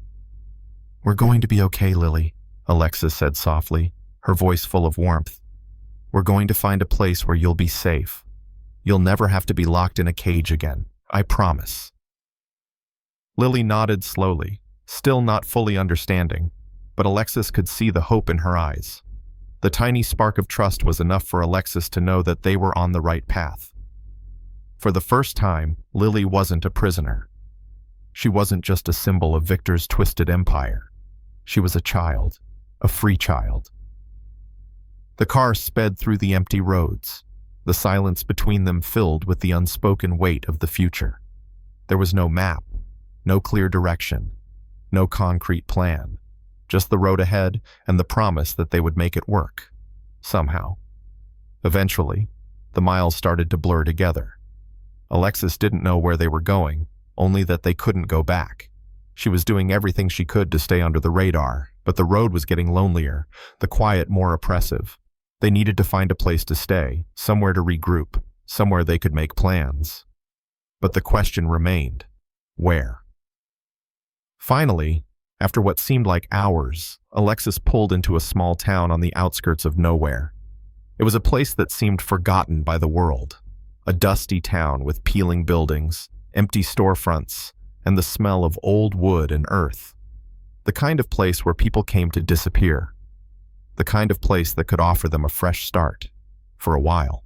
"We're going to be okay, Lily," Alexis said softly, her voice full of warmth. "We're going to find a place where you'll be safe. You'll never have to be locked in a cage again, I promise." Lily nodded slowly, still not fully understanding, but Alexis could see the hope in her eyes. The tiny spark of trust was enough for Alexis to know that they were on the right path. For the first time, Lily wasn't a prisoner. She wasn't just a symbol of Victor's twisted empire. She was a child, a free child. The car sped through the empty roads, the silence between them filled with the unspoken weight of the future. There was no map, no clear direction, no concrete plan, just the road ahead and the promise that they would make it work, somehow. Eventually, the miles started to blur together. Alexis didn't know where they were going, only that they couldn't go back. She was doing everything she could to stay under the radar, but the road was getting lonelier, the quiet more oppressive. They needed to find a place to stay, somewhere to regroup, somewhere they could make plans. But the question remained, where? Finally, after what seemed like hours, Alexis pulled into a small town on the outskirts of nowhere. It was a place that seemed forgotten by the world. A dusty town with peeling buildings, empty storefronts, and the smell of old wood and earth. The kind of place where people came to disappear. The kind of place that could offer them a fresh start, for a while.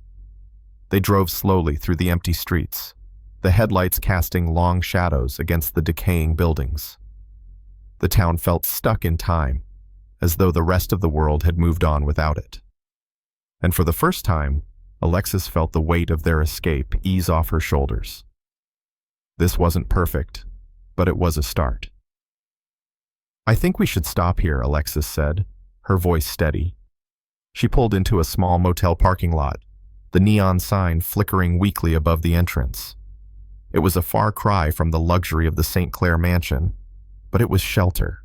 They drove slowly through the empty streets, the headlights casting long shadows against the decaying buildings. The town felt stuck in time, as though the rest of the world had moved on without it. And for the first time, Alexis felt the weight of their escape ease off her shoulders. This wasn't perfect, but it was a start. "I think we should stop here," Alexis said, her voice steady. She pulled into a small motel parking lot, the neon sign flickering weakly above the entrance. It was a far cry from the luxury of the St. Clair mansion, but it was shelter.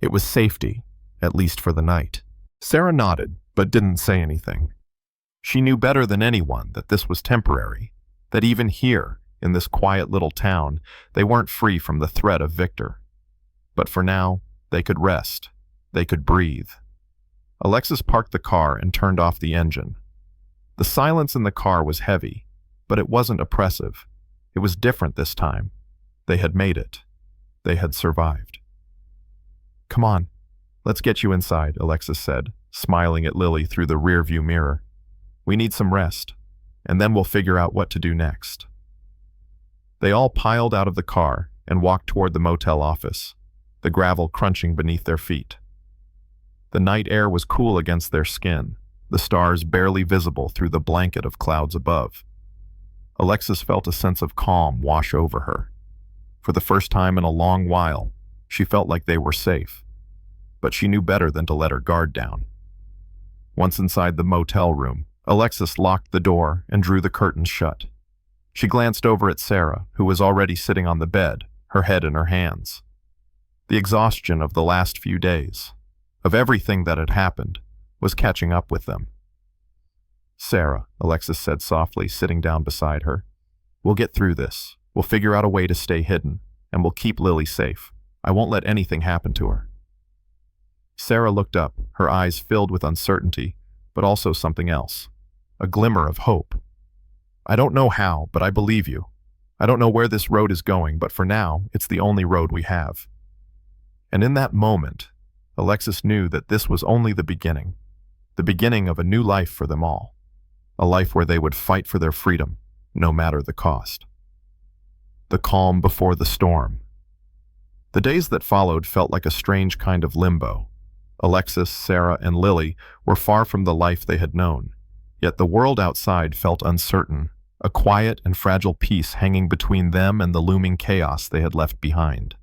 It was safety, at least for the night. Sarah nodded, but didn't say anything. She knew better than anyone that this was temporary, that even here, in this quiet little town, they weren't free from the threat of Victor. But for now, they could rest. They could breathe. Alexis parked the car and turned off the engine. The silence in the car was heavy, but it wasn't oppressive. It was different this time. They had made it. They had survived. "Come on, let's get you inside," Alexis said, smiling at Lily through the rearview mirror. "We need some rest, and then we'll figure out what to do next." They all piled out of the car and walked toward the motel office, the gravel crunching beneath their feet. The night air was cool against their skin, the stars barely visible through the blanket of clouds above. Alexis felt a sense of calm wash over her. For the first time in a long while, she felt like they were safe. But she knew better than to let her guard down. Once inside the motel room, Alexis locked the door and drew the curtains shut. She glanced over at Sarah, who was already sitting on the bed, her head in her hands. The exhaustion of the last few days, of everything that had happened, was catching up with them. "Sarah," Alexis said softly, sitting down beside her, "we'll get through this. We'll figure out a way to stay hidden, and we'll keep Lily safe. I won't let anything happen to her." Sarah looked up, her eyes filled with uncertainty, but also something else, a glimmer of hope. "I don't know how, but I believe you. I don't know where this road is going, but for now, it's the only road we have." And in that moment, Alexis knew that this was only the beginning of a new life for them all, a life where they would fight for their freedom, no matter the cost. the calm before the storm. The days that followed felt like a strange kind of limbo. Alexis, Sarah, and Lily were far from the life they had known, yet the world outside felt uncertain, a quiet and fragile peace hanging between them and the looming chaos they had left behind.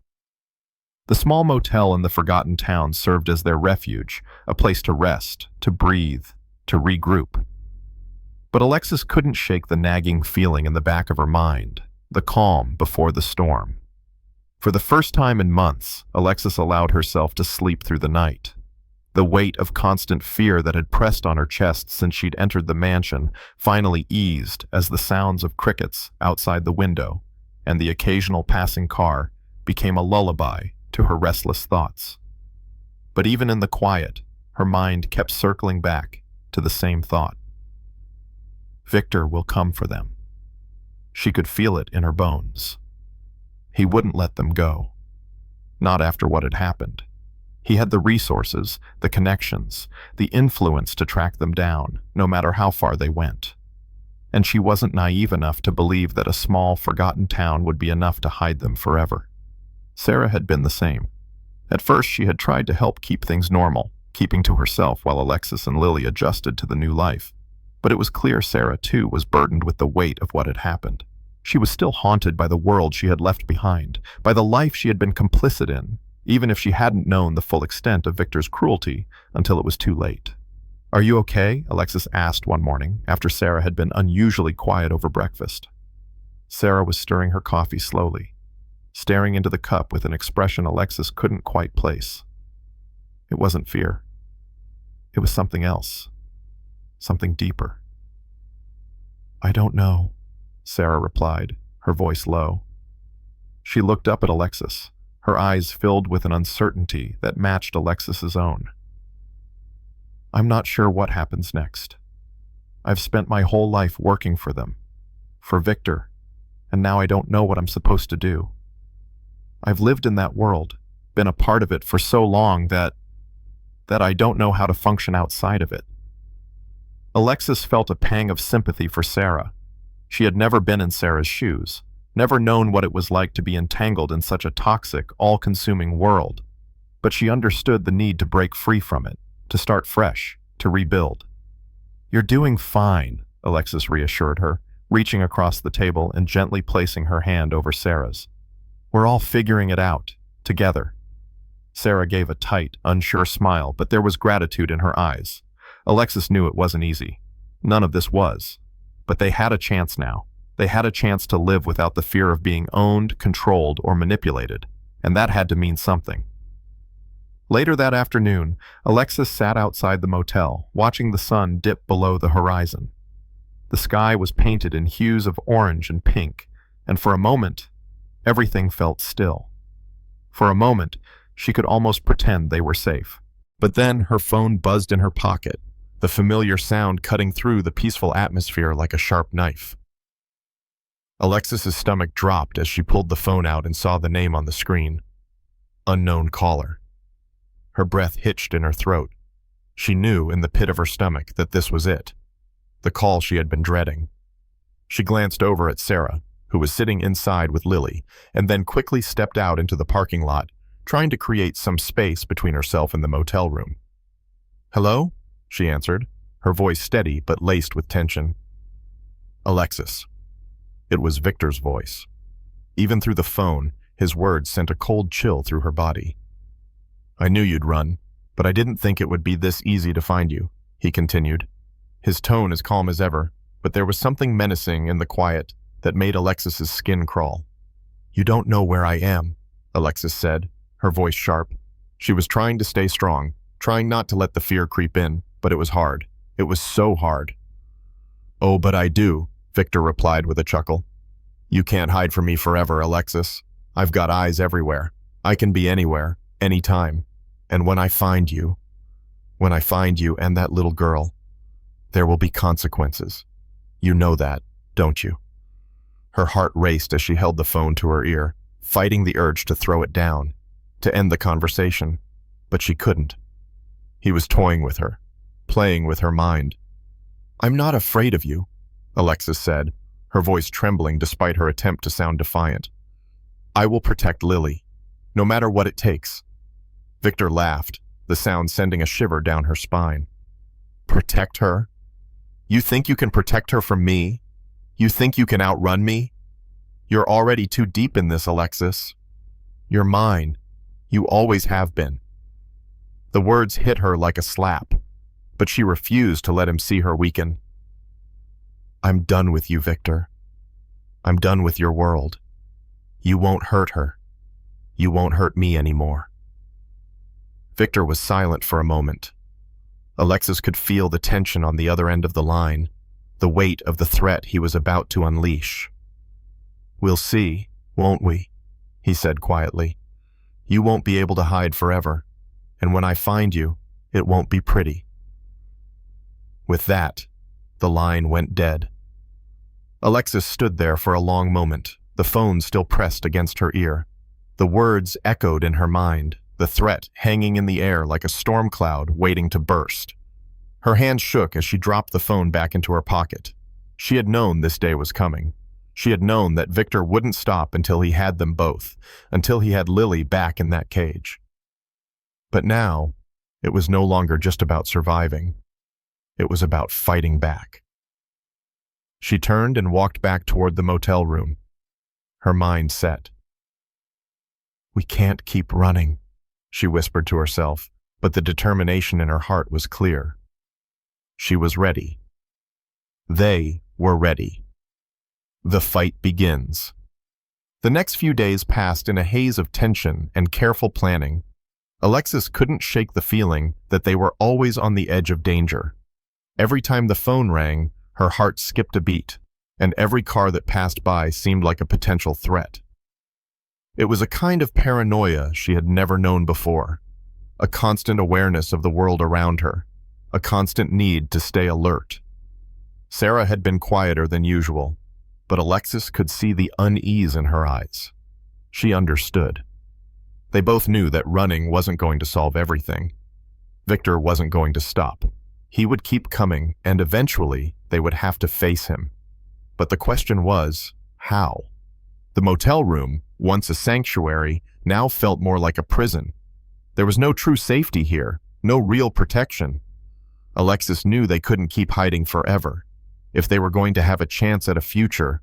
The small motel in the forgotten town served as their refuge, a place to rest, to breathe, to regroup. But Alexis couldn't shake the nagging feeling in the back of her mind, the calm before the storm. For the first time in months, Alexis allowed herself to sleep through the night. The weight of constant fear that had pressed on her chest since she'd entered the mansion finally eased as the sounds of crickets outside the window and the occasional passing car became a lullaby to her restless thoughts. But even in the quiet, her mind kept circling back to the same thought. Victor will come for them. She could feel it in her bones. He wouldn't let them go. Not after what had happened. He had the resources, the connections, the influence to track them down, no matter how far they went. And she wasn't naive enough to believe that a small, forgotten town would be enough to hide them forever. Sarah had been the same. At first, she had tried to help keep things normal, keeping to herself while Alexis and Lily adjusted to the new life. But it was clear Sarah, too, was burdened with the weight of what had happened. She was still haunted by the world she had left behind, by the life she had been complicit in, even if she hadn't known the full extent of Victor's cruelty until it was too late. "Are you okay?" Alexis asked one morning, after Sarah had been unusually quiet over breakfast. Sarah was stirring her coffee slowly, staring into the cup with an expression Alexis couldn't quite place. It wasn't fear. It was something else. Something deeper. "I don't know," Sarah replied, her voice low. She looked up at Alexis, her eyes filled with an uncertainty that matched Alexis's own. "I'm not sure what happens next. I've spent my whole life working for them, for Victor, and now I don't know what I'm supposed to do. I've lived in that world, been a part of it for so long that I don't know how to function outside of it." Alexis felt a pang of sympathy for Sarah. She had never been in Sarah's shoes, never known what it was like to be entangled in such a toxic, all-consuming world. But she understood the need to break free from it, to start fresh, to rebuild. "You're doing fine," Alexis reassured her, reaching across the table and gently placing her hand over Sarah's. "We're all figuring it out, together." Sarah gave a tight, unsure smile, but there was gratitude in her eyes. Alexis knew it wasn't easy. None of this was. But they had a chance now. They had a chance to live without the fear of being owned, controlled, or manipulated, and that had to mean something. Later that afternoon, Alexis sat outside the motel, watching the sun dip below the horizon. The sky was painted in hues of orange and pink, and for a moment, everything felt still. For a moment, she could almost pretend they were safe. But then her phone buzzed in her pocket, the familiar sound cutting through the peaceful atmosphere like a sharp knife. Alexis's stomach dropped as she pulled the phone out and saw the name on the screen. Unknown caller. Her breath hitched in her throat. She knew in the pit of her stomach that this was it, the call she had been dreading. She glanced over at Sarah, who was sitting inside with Lily, and then quickly stepped out into the parking lot, trying to create some space between herself and the motel room. "Hello?" she answered, her voice steady but laced with tension. "Alexis." It was Victor's voice. Even through the phone, his words sent a cold chill through her body. "I knew you'd run, but I didn't think it would be this easy to find you," he continued. His tone as calm as ever, but there was something menacing in the quiet that made Alexis's skin crawl. "You don't know where I am," Alexis said, her voice sharp. She was trying to stay strong, trying not to let the fear creep in, but it was hard. It was so hard. "Oh, but I do," Victor replied with a chuckle. "You can't hide from me forever, Alexis. I've got eyes everywhere. I can be anywhere, anytime. And when I find you and that little girl, there will be consequences. You know that, don't you?" Her heart raced as she held the phone to her ear, fighting the urge to throw it down, to end the conversation, but she couldn't. He was toying with her, playing with her mind. "I'm not afraid of you," Alexis said, her voice trembling despite her attempt to sound defiant. I will protect Lily, no matter what it takes. Victor laughed, the sound sending a shiver down her spine. Protect her? You think you can protect her from me? You think you can outrun me? You're already too deep in this, Alexis. You're mine. You always have been. The words hit her like a slap, but she refused to let him see her weaken. I'm done with you, Victor. I'm done with your world. You won't hurt her. You won't hurt me anymore. Victor was silent for a moment. Alexis could feel the tension on the other end of the line, the weight of the threat he was about to unleash. We'll see, won't we? He said quietly. You won't be able to hide forever, and when I find you, it won't be pretty. With that, the line went dead. Alexis stood there for a long moment, the phone still pressed against her ear. The words echoed in her mind, the threat hanging in the air like a storm cloud waiting to burst. Her hand shook as she dropped the phone back into her pocket. She had known this day was coming. She had known that Victor wouldn't stop until he had them both, until he had Lily back in that cage. But now, it was no longer just about surviving. It was about fighting back. She turned and walked back toward the motel room. Her mind set. We can't keep running, she whispered to herself, but the determination in her heart was clear. She was ready. They were ready. The fight begins. The next few days passed in a haze of tension and careful planning. Alexis couldn't shake the feeling that they were always on the edge of danger. Every time the phone rang, her heart skipped a beat, and every car that passed by seemed like a potential threat. It was a kind of paranoia she had never known before, a constant awareness of the world around her, a constant need to stay alert. Sarah had been quieter than usual, but Alexis could see the unease in her eyes. She understood. They both knew that running wasn't going to solve everything. Victor wasn't going to stop. He would keep coming, and eventually they would have to face him. But the question was, how? The motel room, once a sanctuary, now felt more like a prison. There was no true safety here, no real protection. Alexis knew they couldn't keep hiding forever. If they were going to have a chance at a future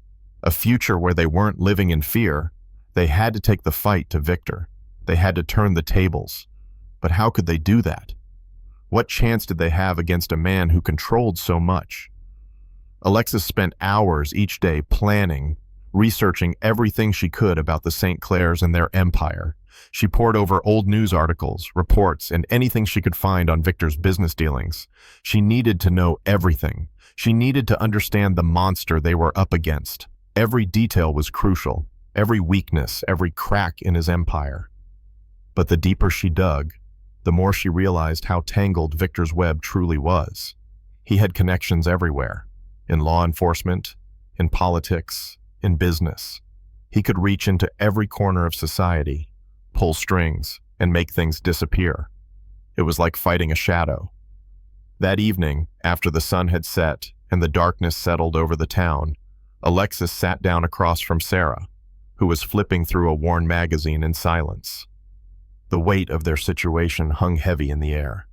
where they weren't living in fear, they had to take the fight to Victor. They had to turn the tables. But how could they do that? What chance did they have against a man who controlled so much? Alexis spent hours each day planning, researching everything she could about the St. Clairs and their empire. She pored over old news articles, reports, and anything she could find on Victor's business dealings. She needed to know everything. She needed to understand the monster they were up against. Every detail was crucial, every weakness, every crack in his empire. But the deeper she dug, the more she realized how tangled Victor's web truly was. He had connections everywhere, in law enforcement, in politics, in business. He could reach into every corner of society, pull strings, and make things disappear. It was like fighting a shadow. That evening, after the sun had set and the darkness settled over the town, Alexis sat down across from Sarah, who was flipping through a worn magazine in silence. The weight of their situation hung heavy in the air.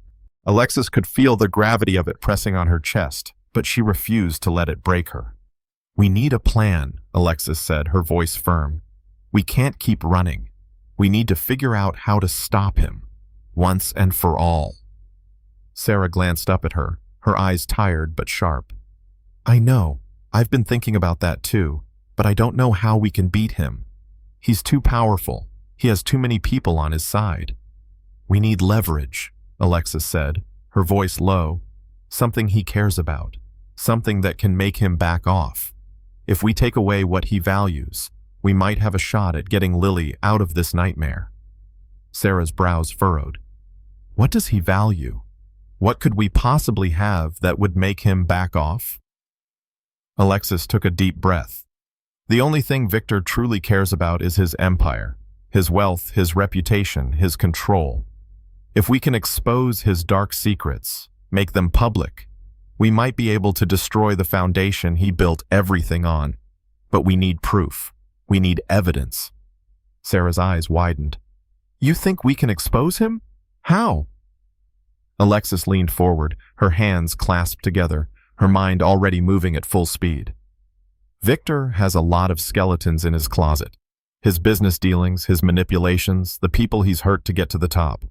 Alexis could feel the gravity of it pressing on her chest, but she refused to let it break her. We need a plan, Alexis said, her voice firm. We can't keep running. We need to figure out how to stop him, once and for all. Sarah glanced up at her, her eyes tired but sharp. I know. I've been thinking about that too, but I don't know how we can beat him. He's too powerful. He has too many people on his side. We need leverage, Alexis said, her voice low. Something he cares about. Something that can make him back off. If we take away what he values, we might have a shot at getting Lily out of this nightmare. Sarah's brows furrowed. What does he value? What could we possibly have that would make him back off? Alexis took a deep breath. The only thing Victor truly cares about is his empire, his wealth, his reputation, his control. If we can expose his dark secrets, make them public, we might be able to destroy the foundation he built everything on. But we need proof. We need evidence. Sarah's eyes widened. You think we can expose him? How? Alexis leaned forward, her hands clasped together, her mind already moving at full speed. Victor has a lot of skeletons in his closet. His business dealings, his manipulations, the people he's hurt to get to the top.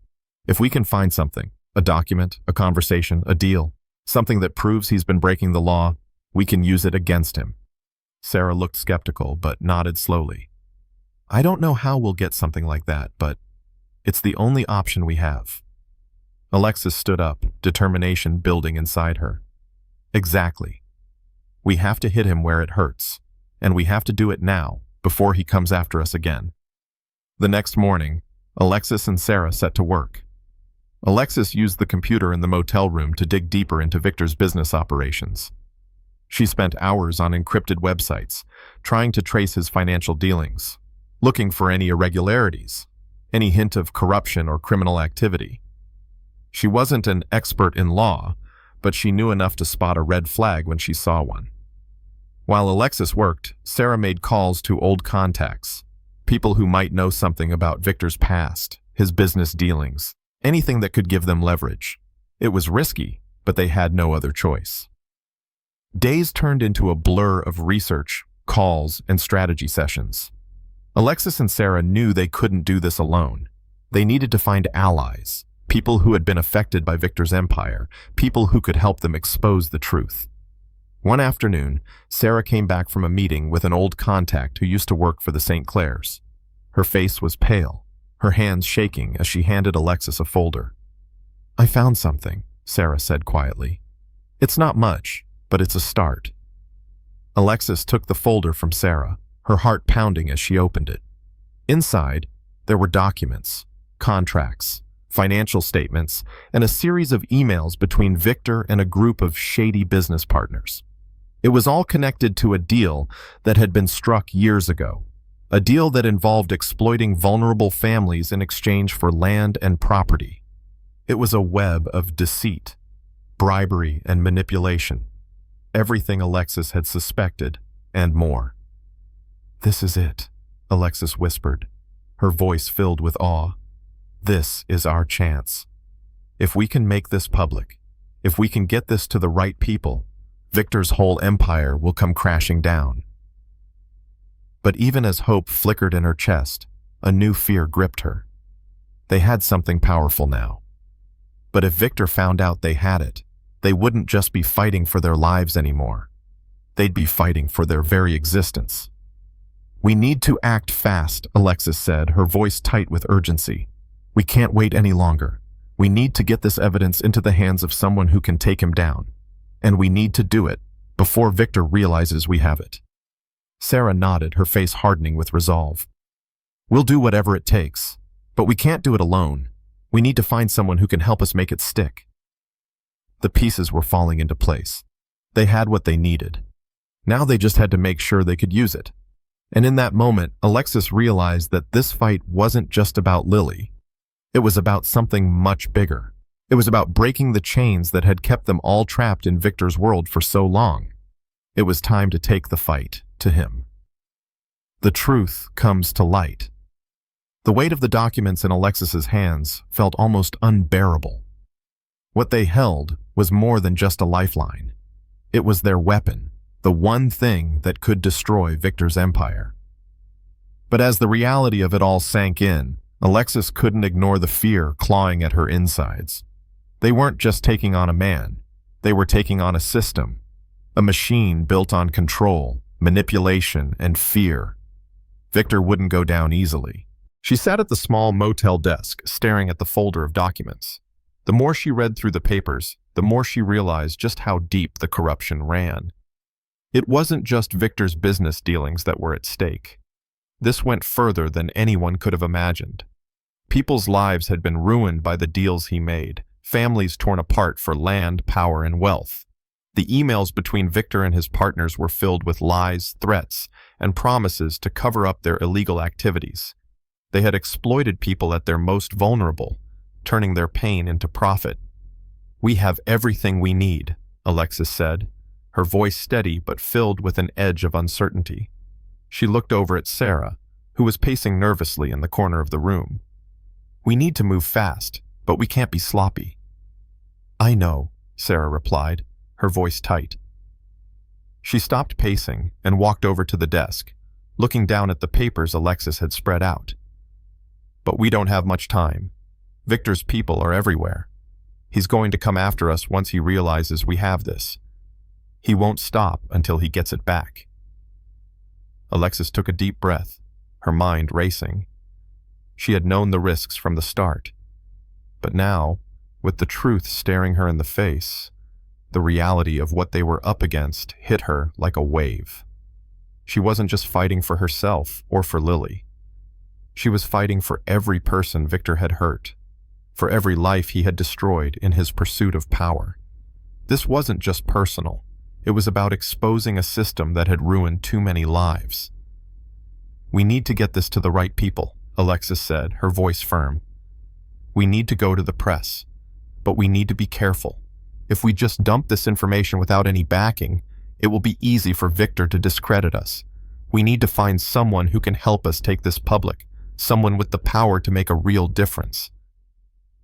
If we can find something, a document, a conversation, a deal, something that proves he's been breaking the law, we can use it against him. Sarah looked skeptical, but nodded slowly. I don't know how we'll get something like that, but it's the only option we have. Alexis stood up, determination building inside her. Exactly. We have to hit him where it hurts, and we have to do it now, before he comes after us again. The next morning, Alexis and Sarah set to work. Alexis used the computer in the motel room to dig deeper into Victor's business operations. She spent hours on encrypted websites, trying to trace his financial dealings, looking for any irregularities, any hint of corruption or criminal activity. She wasn't an expert in law, but she knew enough to spot a red flag when she saw one. While Alexis worked, Sarah made calls to old contacts, people who might know something about Victor's past, his business dealings, anything that could give them leverage. It was risky, but they had no other choice. Days turned into a blur of research, calls, and strategy sessions. Alexis and Sarah knew they couldn't do this alone. They needed to find allies, people who had been affected by Victor's empire, people who could help them expose the truth. One afternoon, Sarah came back from a meeting with an old contact who used to work for the St. Clairs. Her face was pale, her hands shaking as she handed Alexis a folder. I found something, Sarah said quietly. It's not much, but it's a start. Alexis took the folder from Sarah, her heart pounding as she opened it. Inside, there were documents, contracts, financial statements, and a series of emails between Victor and a group of shady business partners. It was all connected to a deal that had been struck years ago, a deal that involved exploiting vulnerable families in exchange for land and property. It was a web of deceit, bribery, and manipulation. Everything Alexis had suspected, and more. This is it, Alexis whispered, her voice filled with awe. This is our chance. If we can make this public, if we can get this to the right people, Victor's whole empire will come crashing down. But even as hope flickered in her chest, a new fear gripped her. They had something powerful now. But if Victor found out they had it, they wouldn't just be fighting for their lives anymore. They'd be fighting for their very existence. We need to act fast, Alexis said, her voice tight with urgency. We can't wait any longer. We need to get this evidence into the hands of someone who can take him down. And we need to do it before Victor realizes we have it. Sarah nodded, her face hardening with resolve. We'll do whatever it takes, but we can't do it alone. We need to find someone who can help us make it stick. The pieces were falling into place. They had what they needed. Now they just had to make sure they could use it. And in that moment, Alexis realized that this fight wasn't just about Lily. It was about something much bigger. It was about breaking the chains that had kept them all trapped in Victor's world for so long. It was time to take the fight to him. The truth comes to light. The weight of the documents in Alexis's hands felt almost unbearable. What they held was more than just a lifeline. It was their weapon, the one thing that could destroy Victor's empire. But as the reality of it all sank in, Alexis couldn't ignore the fear clawing at her insides. They weren't just taking on a man. They were taking on a system, a machine built on control, manipulation, and fear. Victor wouldn't go down easily. She sat at the small motel desk, staring at the folder of documents. The more she read through the papers, the more she realized just how deep the corruption ran. It wasn't just Victor's business dealings that were at stake. This went further than anyone could have imagined. People's lives had been ruined by the deals he made, families torn apart for land, power, and wealth. The emails between Victor and his partners were filled with lies, threats, and promises to cover up their illegal activities. They had exploited people at their most vulnerable, turning their pain into profit. We have everything we need, Alexis said, her voice steady but filled with an edge of uncertainty. She looked over at Sarah, who was pacing nervously in the corner of the room. "We need to move fast, but we can't be sloppy." "I know," Sarah replied, her voice tight. She stopped pacing and walked over to the desk, looking down at the papers Alexis had spread out. "But we don't have much time. Victor's people are everywhere. He's going to come after us once he realizes we have this. He won't stop until he gets it back." Alexis took a deep breath, her mind racing. She had known the risks from the start. But now, with the truth staring her in the face, the reality of what they were up against hit her like a wave. She wasn't just fighting for herself or for Lily. She was fighting for every person Victor had hurt, for every life he had destroyed in his pursuit of power. This wasn't just personal. It was about exposing a system that had ruined too many lives. "We need to get this to the right people," Alexis said, her voice firm. "We need to go to the press, but we need to be careful. If we just dump this information without any backing, it will be easy for Victor to discredit us. We need to find someone who can help us take this public, someone with the power to make a real difference."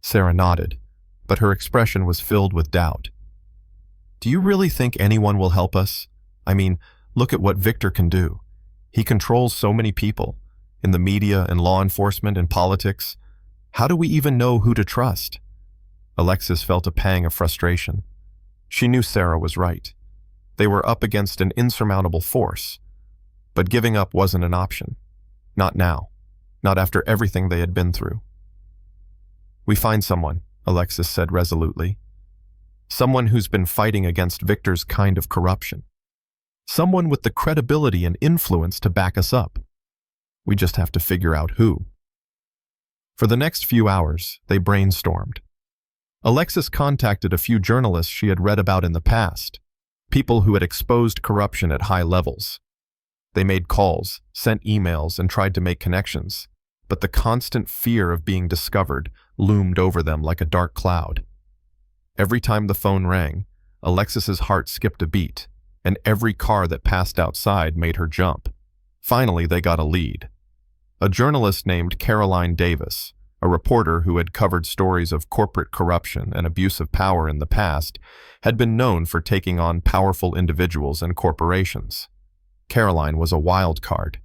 Sarah nodded, but her expression was filled with doubt. "Do you really think anyone will help us? I mean, look at what Victor can do. He controls so many people, in the media and law enforcement and politics. How do we even know who to trust?" Alexis felt a pang of frustration. She knew Sarah was right. They were up against an insurmountable force, but giving up wasn't an option. Not now, not after everything they had been through. "We find someone," Alexis said resolutely. "Someone who's been fighting against Victor's kind of corruption. Someone with the credibility and influence to back us up. We just have to figure out who." For the next few hours, they brainstormed. Alexis contacted a few journalists she had read about in the past, people who had exposed corruption at high levels. They made calls, sent emails, and tried to make connections, but the constant fear of being discovered loomed over them like a dark cloud. Every time the phone rang, Alexis's heart skipped a beat, and every car that passed outside made her jump. Finally, they got a lead. A journalist named Caroline Davis, a reporter who had covered stories of corporate corruption and abuse of power in the past, had been known for taking on powerful individuals and corporations. Caroline was a wild card,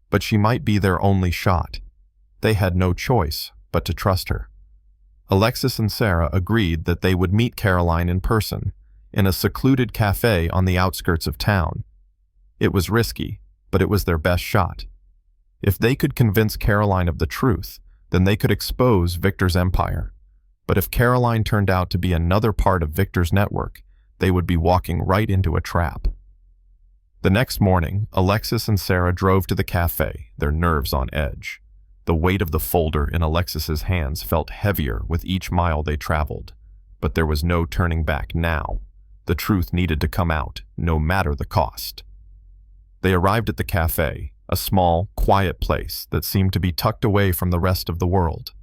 but she might be their only shot. They had no choice but to trust her. Alexis and Sarah agreed that they would meet Caroline in person, in a secluded cafe on the outskirts of town. It was risky, but it was their best shot. If they could convince Caroline of the truth, then they could expose Victor's empire. But if Caroline turned out to be another part of Victor's network, they would be walking right into a trap. The next morning, Alexis and Sarah drove to the cafe, their nerves on edge. The weight of the folder in Alexis's hands felt heavier with each mile they traveled. But there was no turning back now. The truth needed to come out, no matter the cost. They arrived at the cafe, a small, quiet place that seemed to be tucked away from the rest of the world.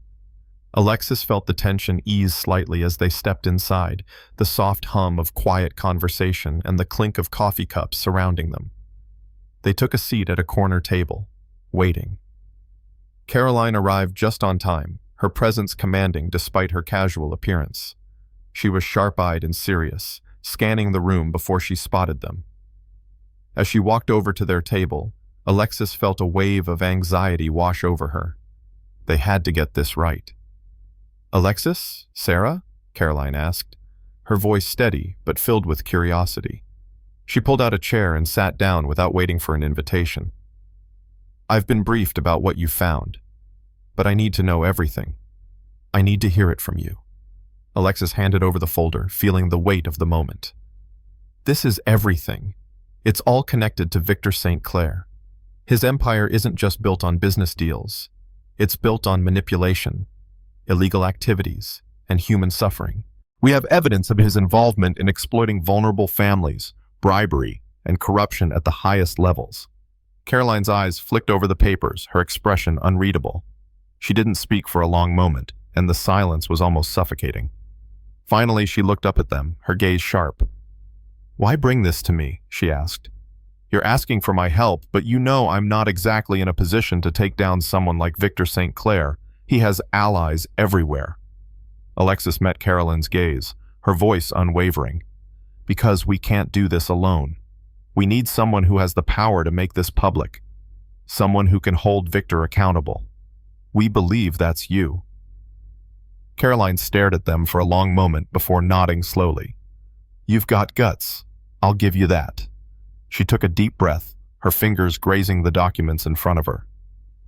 Alexis felt the tension ease slightly as they stepped inside, the soft hum of quiet conversation and the clink of coffee cups surrounding them. They took a seat at a corner table, waiting. Caroline arrived just on time, her presence commanding despite her casual appearance. She was sharp-eyed and serious, scanning the room before she spotted them. As she walked over to their table, Alexis felt a wave of anxiety wash over her. They had to get this right. "Alexis? Sarah?" Caroline asked, her voice steady but filled with curiosity. She pulled out a chair and sat down without waiting for an invitation. "I've been briefed about what you found, but I need to know everything. I need to hear it from you." Alexis handed over the folder, feeling the weight of the moment. "This is everything. It's all connected to Victor St. Clair. His empire isn't just built on business deals. It's built on manipulation, illegal activities, and human suffering. We have evidence of his involvement in exploiting vulnerable families, bribery, and corruption at the highest levels." Caroline's eyes flicked over the papers, her expression unreadable. She didn't speak for a long moment, and the silence was almost suffocating. Finally, she looked up at them, her gaze sharp. "Why bring this to me?" she asked. You're asking for my help, but you know I'm not exactly in a position to take down someone like Victor St. Clair. He has allies everywhere." Alexis met Caroline's gaze, her voice unwavering. "Because we can't do this alone. We need someone who has the power to make this public. Someone who can hold Victor accountable. We believe that's you." Caroline stared at them for a long moment before nodding slowly. "You've got guts. I'll give you that." She took a deep breath, her fingers grazing the documents in front of her.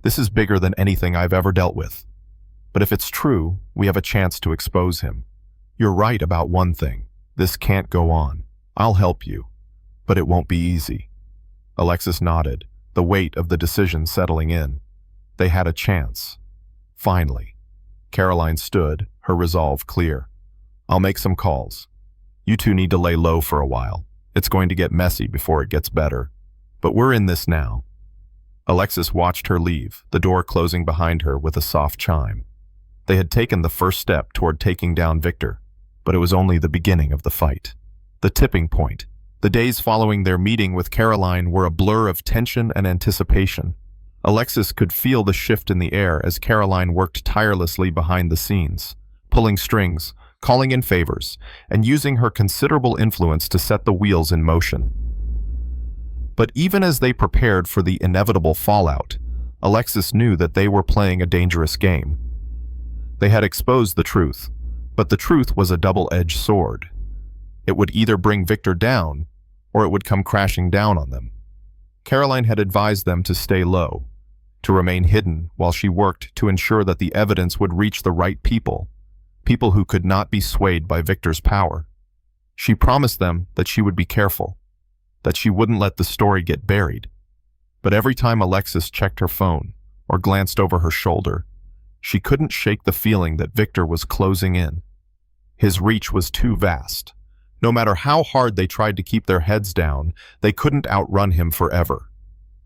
"This is bigger than anything I've ever dealt with. But if it's true, we have a chance to expose him. You're right about one thing. This can't go on. I'll help you. But it won't be easy." Alexis nodded, the weight of the decision settling in. They had a chance. Finally. Caroline stood, her resolve clear. "I'll make some calls. You two need to lay low for a while. It's going to get messy before it gets better. But we're in this now." Alexis watched her leave, the door closing behind her with a soft chime. They had taken the first step toward taking down Victor, but it was only the beginning of the fight. The tipping point. The days following their meeting with Caroline were a blur of tension and anticipation. Alexis could feel the shift in the air as Caroline worked tirelessly behind the scenes, pulling strings, calling in favors, and using her considerable influence to set the wheels in motion. But even as they prepared for the inevitable fallout, Alexis knew that they were playing a dangerous game. They had exposed the truth, but the truth was a double-edged sword. It would either bring Victor down, or it would come crashing down on them. Caroline had advised them to stay low, to remain hidden while she worked to ensure that the evidence would reach the right people, people who could not be swayed by Victor's power. She promised them that she would be careful, that she wouldn't let the story get buried. But every time Alexis checked her phone or glanced over her shoulder, she couldn't shake the feeling that Victor was closing in. His reach was too vast. No matter how hard they tried to keep their heads down, they couldn't outrun him forever.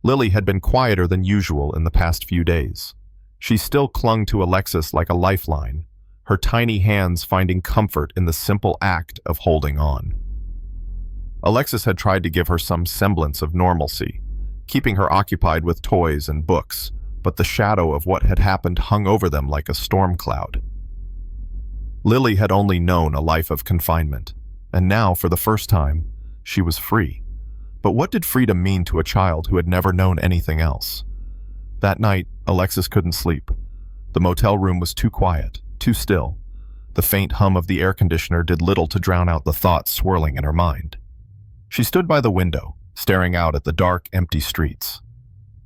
Lily had been quieter than usual in the past few days. She still clung to Alexis like a lifeline, her tiny hands finding comfort in the simple act of holding on. Alexis had tried to give her some semblance of normalcy, keeping her occupied with toys and books, but the shadow of what had happened hung over them like a storm cloud. Lily had only known a life of confinement, and now, for the first time, she was free. But what did freedom mean to a child who had never known anything else? That night, Alexis couldn't sleep. The motel room was too quiet, too still. The faint hum of the air conditioner did little to drown out the thoughts swirling in her mind. She stood by the window, staring out at the dark, empty streets.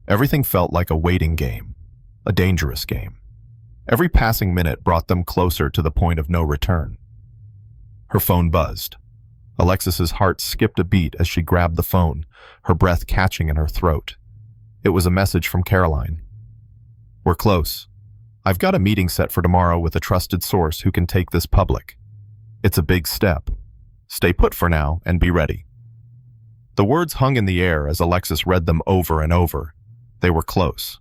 Everything felt like a waiting game, a dangerous game. Every passing minute brought them closer to the point of no return. Her phone buzzed. Alexis's heart skipped a beat as she grabbed the phone, her breath catching in her throat. It was a message from Caroline. "We're close. I've got a meeting set for tomorrow with a trusted source who can take this public. It's a big step. Stay put for now and be ready." The words hung in the air as Alexis read them over and over. They were close.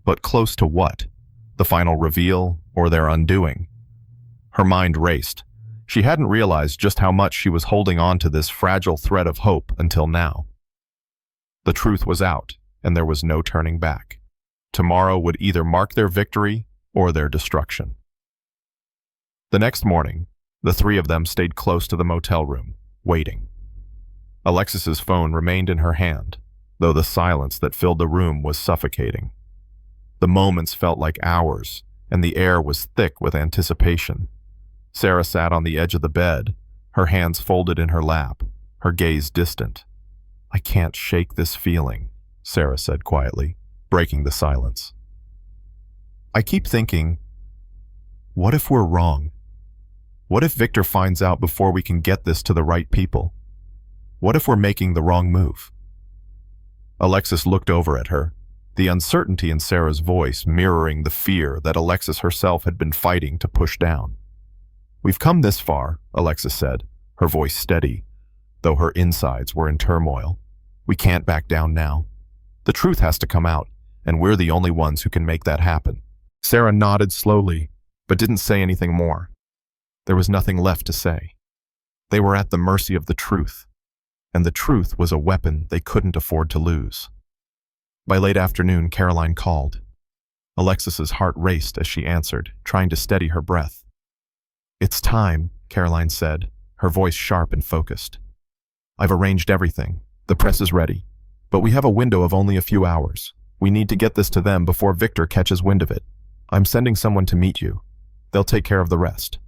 But close to what? The final reveal or their undoing? Her mind raced. She hadn't realized just how much she was holding on to this fragile thread of hope until now. The truth was out, and there was no turning back. Tomorrow would either mark their victory or their destruction. The next morning, the three of them stayed close to the motel room, waiting. Alexis's phone remained in her hand, though the silence that filled the room was suffocating. The moments felt like hours, and the air was thick with anticipation. Sarah sat on the edge of the bed, her hands folded in her lap, her gaze distant. "I can't shake this feeling," Sarah said quietly, breaking the silence. "I keep thinking, what if we're wrong? What if Victor finds out before we can get this to the right people? What if we're making the wrong move?" Alexis looked over at her, the uncertainty in Sarah's voice mirroring the fear that Alexis herself had been fighting to push down. "We've come this far," Alexis said, her voice steady, though her insides were in turmoil. "We can't back down now. The truth has to come out, and we're the only ones who can make that happen." Sarah nodded slowly, but didn't say anything more. There was nothing left to say. They were at the mercy of the truth, and the truth was a weapon they couldn't afford to lose. By late afternoon, Caroline called. Alexis's heart raced as she answered, trying to steady her breath. "It's time," Caroline said, her voice sharp and focused. "I've arranged everything. The press is ready. But we have a window of only a few hours. We need to get this to them before Victor catches wind of it. I'm sending someone to meet you. They'll take care of the rest."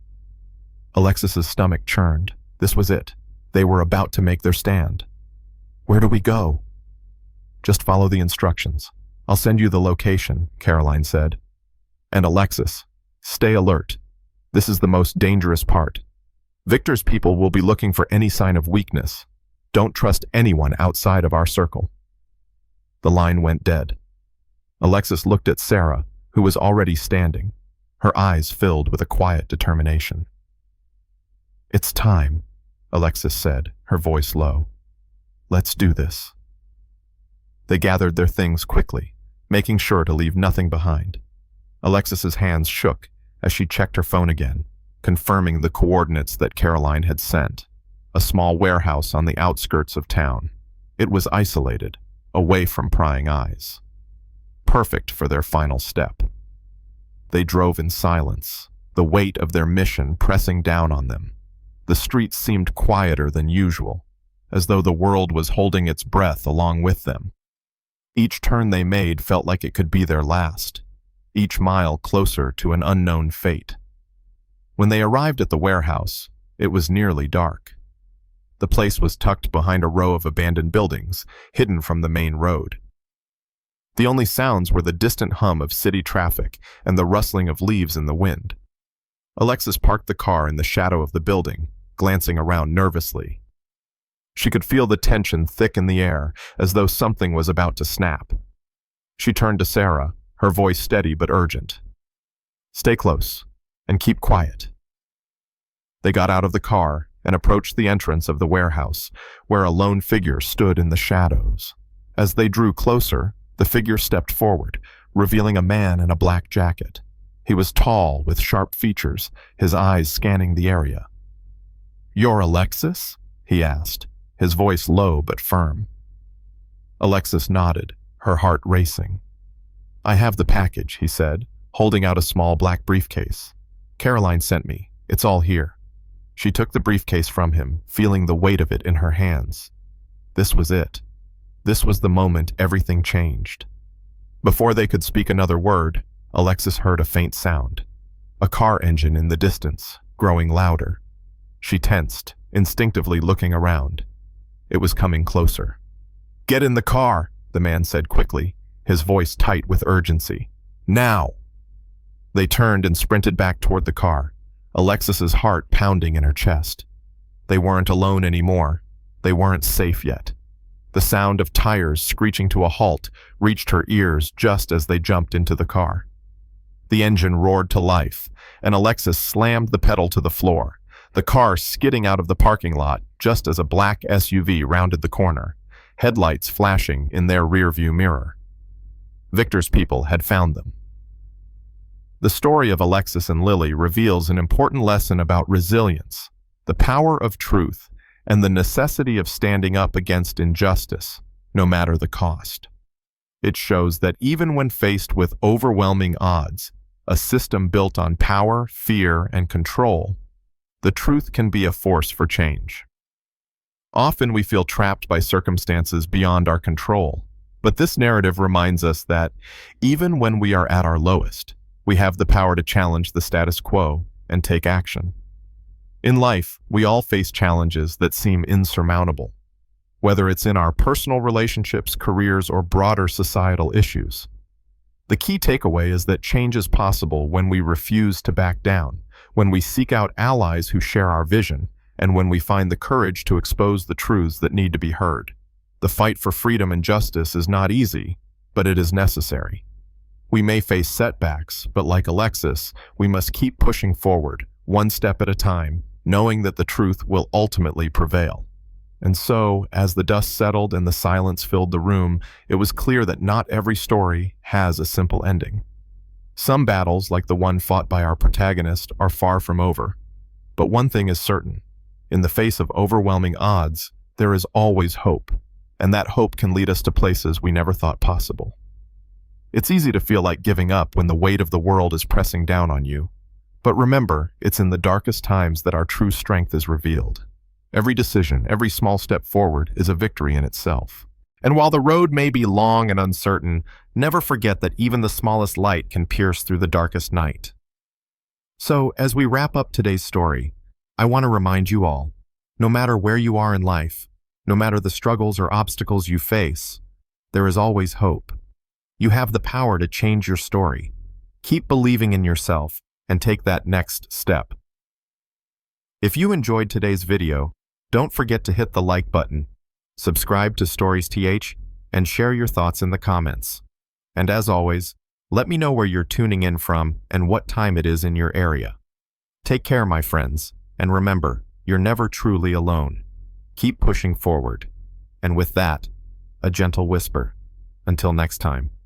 Alexis's stomach churned. This was it. They were about to make their stand. "Where do we go?" "Just follow the instructions. I'll send you the location," Caroline said. "And Alexis, stay alert. This is the most dangerous part. Victor's people will be looking for any sign of weakness. Don't trust anyone outside of our circle." The line went dead. Alexis looked at Sarah, who was already standing, her eyes filled with a quiet determination. "It's time," Alexis said, her voice low. "Let's do this." They gathered their things quickly, making sure to leave nothing behind. Alexis's hands shook as she checked her phone again, confirming the coordinates that Caroline had sent. A small warehouse on the outskirts of town. It was isolated, away from prying eyes. Perfect for their final step. They drove in silence, the weight of their mission pressing down on them. The streets seemed quieter than usual, as though the world was holding its breath along with them. Each turn they made felt like it could be their last, each mile closer to an unknown fate. When they arrived at the warehouse, it was nearly dark. The place was tucked behind a row of abandoned buildings, hidden from the main road. The only sounds were the distant hum of city traffic and the rustling of leaves in the wind. Alexis parked the car in the shadow of the building, glancing around nervously. She could feel the tension thick in the air, as though something was about to snap. She turned to Sarah, her voice steady but urgent. "Stay close, and keep quiet." They got out of the car and approached the entrance of the warehouse, where a lone figure stood in the shadows. As they drew closer, the figure stepped forward, revealing a man in a black jacket. He was tall, with sharp features, his eyes scanning the area. "You're Alexis?" he asked, his voice low but firm. Alexis nodded, her heart racing. "I have the package," he said, holding out a small black briefcase. "Caroline sent me. It's all here." She took the briefcase from him, feeling the weight of it in her hands. This was it. This was the moment everything changed. Before they could speak another word, Alexis heard a faint sound. A car engine in the distance, growing louder. She tensed, instinctively looking around. It was coming closer. "Get in the car," the man said quickly, his voice tight with urgency. "Now!" They turned and sprinted back toward the car, Alexis's heart pounding in her chest. They weren't alone anymore. They weren't safe yet. The sound of tires screeching to a halt reached her ears just as they jumped into the car. The engine roared to life, and Alexis slammed the pedal to the floor, the car skidding out of the parking lot just as a black SUV rounded the corner, headlights flashing in their rearview mirror. Victor's people had found them. The story of Alexis and Lily reveals an important lesson about resilience, the power of truth, and the necessity of standing up against injustice, no matter the cost. It shows that even when faced with overwhelming odds, a system built on power, fear, and control, the truth can be a force for change. Often we feel trapped by circumstances beyond our control, but this narrative reminds us that even when we are at our lowest, we have the power to challenge the status quo and take action. In life, we all face challenges that seem insurmountable, whether it's in our personal relationships, careers, or broader societal issues. The key takeaway is that change is possible when we refuse to back down, when we seek out allies who share our vision, and when we find the courage to expose the truths that need to be heard. The fight for freedom and justice is not easy, but it is necessary. We may face setbacks, but like Alexis, we must keep pushing forward, one step at a time, knowing that the truth will ultimately prevail. And so, as the dust settled and the silence filled the room, it was clear that not every story has a simple ending. Some battles, like the one fought by our protagonist, are far from over. But one thing is certain. In the face of overwhelming odds, there is always hope, and that hope can lead us to places we never thought possible. It's easy to feel like giving up when the weight of the world is pressing down on you. But remember, it's in the darkest times that our true strength is revealed. Every decision, every small step forward is a victory in itself. And while the road may be long and uncertain, never forget that even the smallest light can pierce through the darkest night. So, as we wrap up today's story, I want to remind you all, no matter where you are in life, no matter the struggles or obstacles you face, there is always hope. You have the power to change your story. Keep believing in yourself and take that next step. If you enjoyed today's video, don't forget to hit the like button, subscribe to Stories TH, and share your thoughts in the comments. And as always, let me know where you're tuning in from and what time it is in your area. Take care, my friends, and remember, you're never truly alone. Keep pushing forward. And with that, a gentle whisper. Until next time.